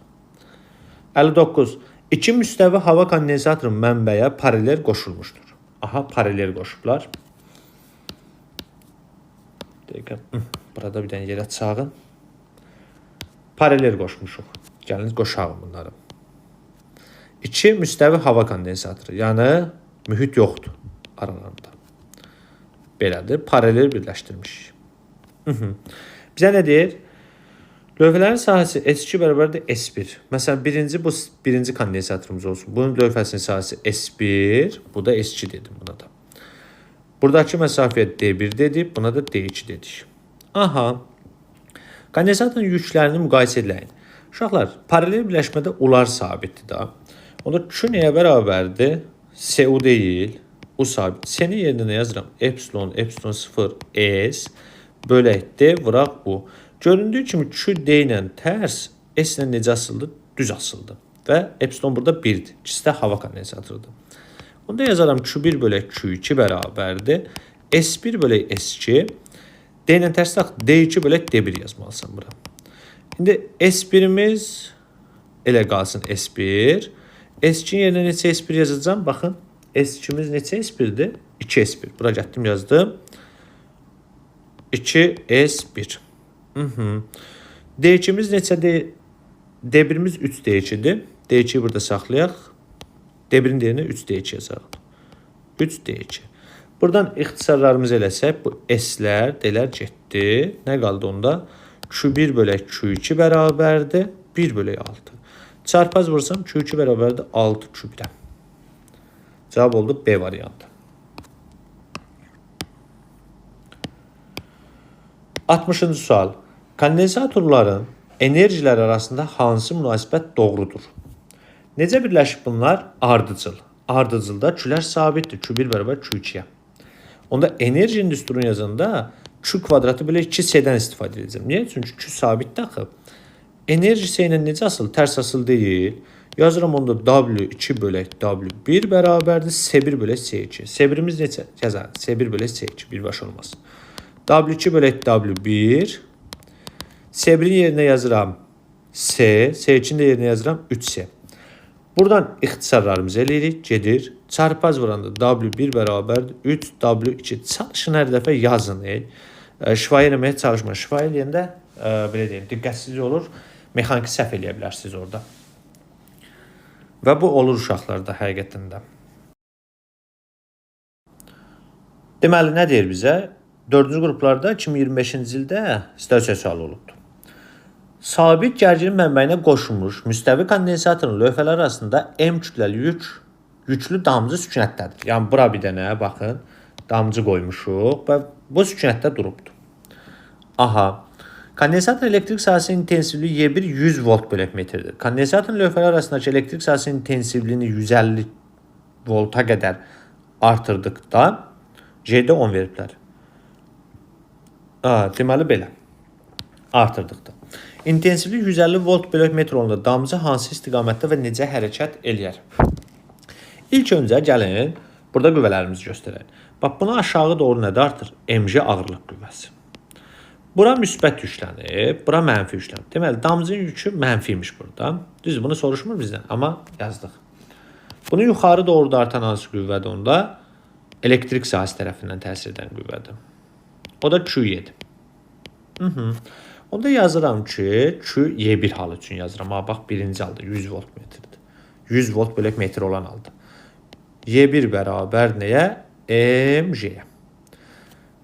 59. İki müstəvi hava kondensatorun mənbəyə paralel qoşulmuşdur. Aha, paralel qoşublar. Dəqiqə. Burada bir dənə yerə çağın. Paralel qoşmuşuq. Gəliniz qoşağım bunları. İki müstəvi hava kondensatoru. Yəni mühit yoxdur aralarında. Belədir. Paralel birləşdirmişik. Bizə nə deyir? Lövhələrin sahəsi S2 bərabərdir S1. Məsələn, birinci kondensatorumuz olsun. Bunun lövhəsinin sahəsi S1. Bu da S2 dedim buna da. Buradakı məsafəyə D1 dedik. Buna da D2 dedik. Aha. Kondensatorun yüklərini müqayisə edin. Uşaqlar, paralel birləşmədə ular sabitdir da. Onda Q nəyə bərabərdir? SU deyil. U sabit. S-ni yerinə yazıram. Epsilon 0 S bölək D vuraq U. Göründüyü kimi Q D ilə tərs, S ilə necə asıldı? Düz asıldı. Və epsilon burada 1-dir. İkisi də hava kondensatorudur. Onda yazaram Q1 bölək Q2 bərabərdir. S1 bölək S2. D ilə tərs tax, D2 bölək D1 yazmalısan bura. İndi S1'imiz elə qalsın S1. S2'nin yerinə neçə S1 yazacağım? Baxın, S2'miz neçə S1'dir? 2 S1. Bura getdim yazdım. 2 S1. D2'miz neçədir? D1'imiz 3 D2'dir. D2'yi burada saxlayaq. D1'in yerinə 3 D2 yazaq. 3 D2. Buradan ixtisarlarımızı eləsək, bu S-lər, D-lər getdi. Nə qaldı onda? Q1 bölək Q2 bərabərdir. 1 bölək 6. Çarpaz vursam Q2 bərabərdir 6 Q1'ə. Cavab oldu B variantı. 60-cı sual. Kondensatorların enerjiləri arasında hansı münasibət doğrudur? Necə birləşib bunlar? Ardıcıl. Ardıcılda Q'lər sabitdir. Q1 bərabər Q2'yə. Onda enerji indüstrunu yazanda Q kvadratı belə 2S'dən istifadə edəcəm. Niyə? Çünki Q sabitdir axı. Enerji S ilə necə asıl? Tərs asıl deyil. Yazıram onda W2 bölək W1 bərabərdir. S1 bölək S2. S1'imiz necə? Yazarım. S1 bölək S2. Birbaş olmaz. W2 bölək W1. S1'in yerinə yazıram S. S2'nin də yerinə yazıram 3S. Buradan ixtisarlarımızı eləyirik. Gedir. Çarpaz vuranda W1 bərabərdir 3 W2. Çalışın hər dəfə yazın. Şifayə eləməyə çalışmayın. Şifayə eləyəndə belə deyim, diqqətsiz olur. Mexaniki səhv eləyə bilərsiniz orada. Və bu olur uşaqlarda həqiqətən də. Deməli, nə deyir bizə? 4-cü qruplarda 2025-ci ildə situasiya sualı olubdur. Sabit gərginin mənbəyinə qoşulmuş müstəvi kondensatorun lövhələr arasında M kütləli yüklü damcı sükunətdədir. Yəni, bura bir dənə, baxın, damcı qoymuşuq və bu sükunətdə durubdur. Aha, kondensator elektrik sahəsinin intensivliyi Y1 100 volt bölək metrdir. Kondensatorun lövhələr arasındakı elektrik sahəsinin intensivliyini 150 volta qədər artırdıqda J'də 10 veriblər. Deməli, belə. Artırdıqda. İntensivlik 150 volt bölək metr olanda damcı hansı istiqamətdə və necə hərəkət eləyər? İlk öncə gəlin, burada qüvvələrimizi göstərək. Bax, bunu aşağı doğru nədə artır? MG ağırlıq qüvvəsi. Bura müsbət yüklənib, bura mənfi yüklənib. Deməli, damcının yükü mənfiymiş burada. Düzdür, bunu soruşmur bizdən, amma yazdıq. Bunu yuxarı doğru dartan hansı qüvvədir onda? Elektrik sahəsi tərəfindən təsir edən qüvvədir. O da Q7. Onda yazıram ki, Q Y1 halı üçün yazıram. Bax, birinci halda 100 volt metrdir. 100 volt bölək metr olan halda. Y1 bərabər nəyə? MJ.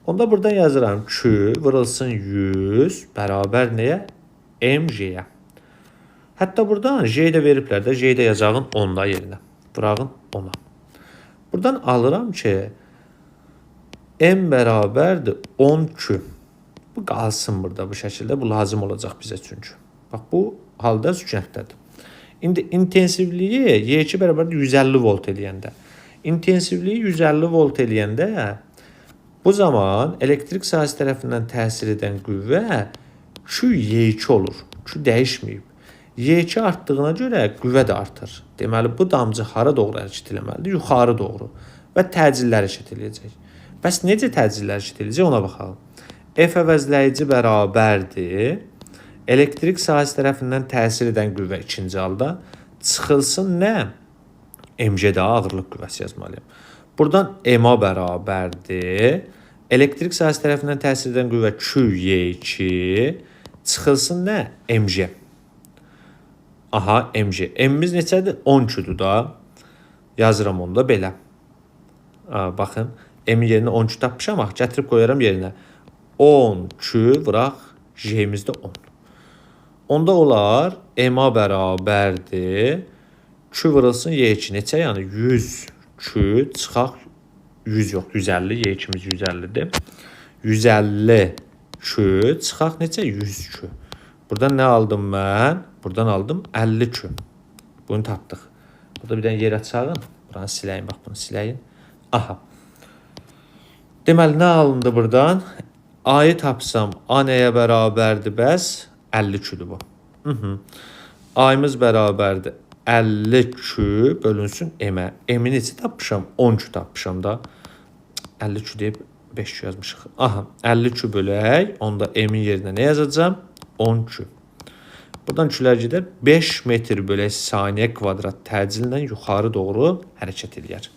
Onda buradan yazıram Q vurulsun 100 bərabər nəyə? MJ-yə. Hətta buradan J də veriblər də, J də yazacağın 10-da yerinə. Vurağın 10-a. Buradan alıram ki, M bərabərdir 10Q. Bu qalsın burada bu şəkildə. Bu lazım olacaq bizə çünki. Bax, bu halda sükunətdədir. İndi intensivliyi Y2 bərabərdir 150 volt eləyəndə. İntensivliyi 150 volt eləyəndə bu zaman elektrik sahəsi tərəfindən təsir edən qüvvə Q Y2 olur. Q dəyişməyib. Y2 artdığına görə qüvvə də artır. Deməli, bu damcı hara doğru hərəkət eləməlidir? Yuxarı doğru. Və təcillə hərəkət eləyəcək. Bəs necə təcillə hərəkət eləyəcək? Ona baxalım. F əvəzləyici bərabərdir. Elektrik sahəsi tərəfindən təsir edən qüvvə ikinci halda çıxılsın nə? MG-də ağırlıq qüvvəsi yazmalıyım. Buradan MA bərabərdir. Elektrik sahəsi tərəfindən təsir edən qüvvə QY2 çıxılsın nə? MG. Aha, MG. M-imiz neçədir? 10 Q-dur da. Yazıram onu da belə. Baxın, M-in yerinə 10 Q tapmışam. Gətirib qoyaram yerinə. 10 Q vuraq J-imizdə 10. Onda olar MA bərabərdir. Q vurulsun Y2 neçə? Yəni 100 Q çıxaq 100 yox 150. Y2'miz 150'dir. 150 Q çıxaq neçə? 100 Q. Buradan nə aldım mən? Buradan aldım 50 Q. Bunu tapdıq. Burada bir dənə yer açağın. Buranı siləyim. Bax, bunu siləyim. Aha. Deməli, nə alındı buradan? A-yı tapsam A nəyə bərabərdir bəs? 50 Q-dur bu. A-yımız bərabərdir. 50 Q bölünsün M-ə. M-i neçə tapmışam? 10 Q tapmışam da. 50 Q deyib 5 Q yazmışıq. Aha, 50 Q bölək. Onda M-in yerinə nə yazacağım? 10 Q. Buradan Q-lər gedər. 5 metr bölək saniyə kvadrat təcillə yuxarı doğru hərəkət edir.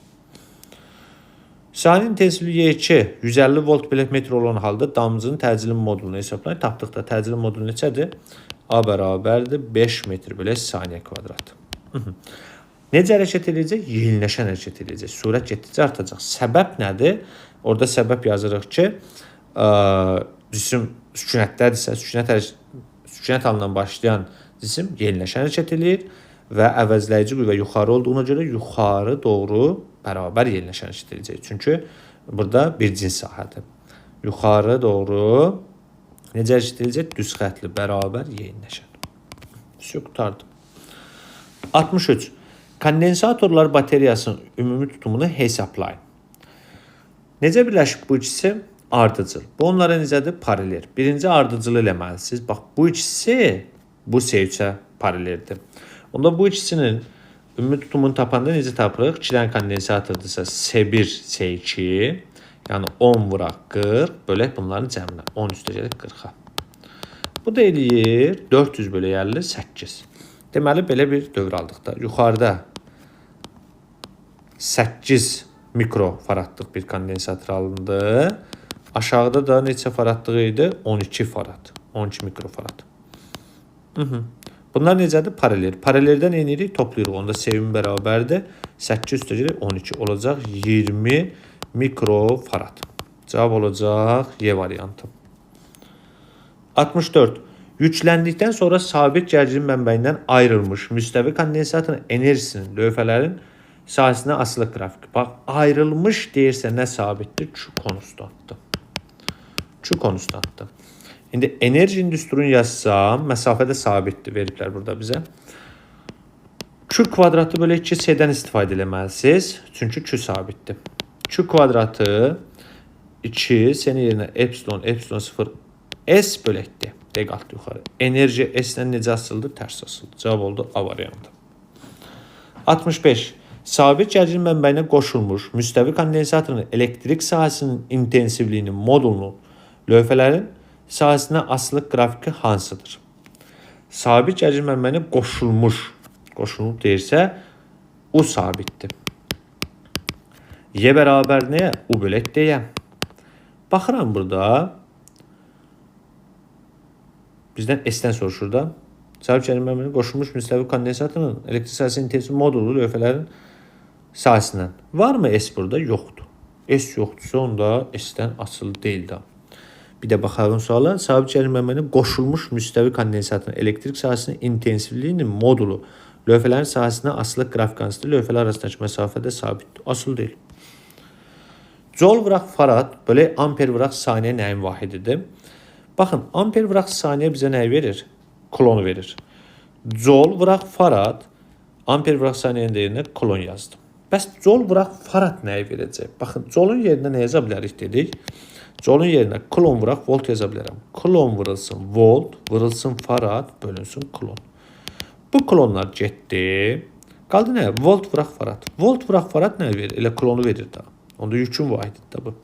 Saniyə intensivliyi Y2 150 volt bölək metr olan halda damcının təcilin modulunu hesablayın. Tapdıqda təcilin modulu neçədir? A bərabərdir 5 metr bölək saniyə kvadrat. Necə hərəkət edəcək? Yeniləşən hərəkət edəcək. Sürət getdikcə artacaq. Səbəb nədir? Orada səbəb yazırıq ki, cisim sükunətdədirsə, sükunət halından başlayan cisim yeniləşən hərəkət edir və əvəzləyici qüvvə yuxarı olduğuna görə yuxarı doğru bərabər yeniləşən hərəkət edəcək. Çünki burada bir cins sahədir. Yuxarı doğru necə hərəkət edəcək? Düz xətli bərabər yeniləşən. Qurtardım. 63. Kondensatorlar bateriyasının ümumi tutumunu hesablayın. Necə birləşib bu ikisi? Ardıcıl. Bu onlara necədir? Paralel. Birinci ardıcılı eləməlisiniz. Bax, bu ikisi bu C3-ə paraleldir. Onda bu ikisinin ümumi tutumunu tapanda necə tapırıq? 2 dənə kondensatordursa C1, C2, yəni 10 vuraq 40, bölək bunların cəminə. 10 üstə gələk 40-a. Bu da eləyir 400 bölək 50, 8. Deməli, belə bir dövr aldıq da. Yuxarıda 8 mikrofaradlıq bir kondensator alındı. Aşağıda da neçə faradlığı idi? 12 farad. 12 mikrofarad. Bunlar necədir? Paralel. Paraleldən enirik, toplayırıq. Onda sevim bərabərdir. 8 üstə gələk 12 olacaq. 20 mikrofarad. Cavab olacaq Y variantı. 64. Yükləndikdən sonra sabit gərgin mənbəyindən ayrılmış müstəvi kondensatorun enerjisinin lövhələrin sahəsinə asılıq qrafiki. Bax, ayrılmış deyirsə nə sabitdir? Q konstantdır. Q konstantdır. İndi enerji indüstrunu yazsam, məsafə də sabitdir, veriblər burada bizə. Q kvadratı bölək 2 C-dən istifadə eləməlisiniz. Çünki Q sabitdir. Q kvadratı 2 C-nin yerinə epsilon 0 S böləkdir. Deqalt yuxarı. Enerji S-dən necə asıldı? Tərs asıldı. Cavab oldu A variantı. 65. Sabit gərgin mənbəyinə qoşulmuş müstəvi kondensatorun elektrik sahəsinin intensivliyinin modulunu lövhələrin sahəsinə asılı qrafiki hansıdır? Sabit gərgin mənbəni qoşulub deyirsə, U sabitdir. Y bərabər nəyə? U bölək deyə. Baxıram burada. Bizdən S-dən soruşur da. Sabit gərgin mənbənin qoşulmuş müstəvi kondensatorun elektrik sahəsi intensiv modulu lövhələrin sahəsindən. Varmı S burada? Yoxdur. S yoxdursa onda S-dən asılı deyil də. Bir də baxalım suala. Sabit gərgin mənbənin qoşulmuş müstəvi kondensatorun elektrik sahəsinin intensivliyinin modulu lövhələrin sahəsinə asılı qrafik hansıdır? Lövhələr arasındakı məsafədə sabitdir. Asılı deyil. Joule vıraq farad bölək amper vıraq saniyə nəyin vahididir? Baxın, amper vıraq saniyə bizə nəyi verir? Kulonu verir. Joule vıraq farad, amper vıraq saniyənin yerinə kulon yazdım. Bəs joule vıraq farad nəyi verəcək? Baxın, joule'un yerinə nə yaza bilərik dedik? Joule'un yerinə kulon vıraq volt yaza bilərəm. Kulon vurulsun volt, vurulsun farad, bölünsün kulon. Bu kulonlar getdi. Qaldı nə? Volt vıraq farad. Volt vıraq farad nə verir? Elə kulonu verir da. Onda yükün vahididir da bu.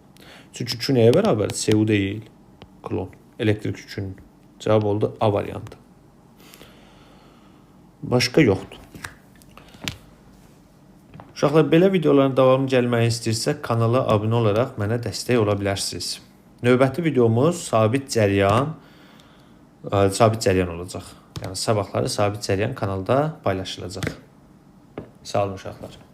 Çünki Q nəyə bərabər? Cu deyil. Kulon. Elektrik yükünün. Cavab oldu A variantı. Başqa yoxdur. Uşaqlar, belə videoların davamı gəlməyi istəyirsə, kanala abunə olaraq mənə dəstək ola bilərsiniz. Növbəti videomuz sabit cəryan olacaq. Yəni sabahları sabit cəryan kanalda paylaşılacaq. Sağ olun uşaqlar.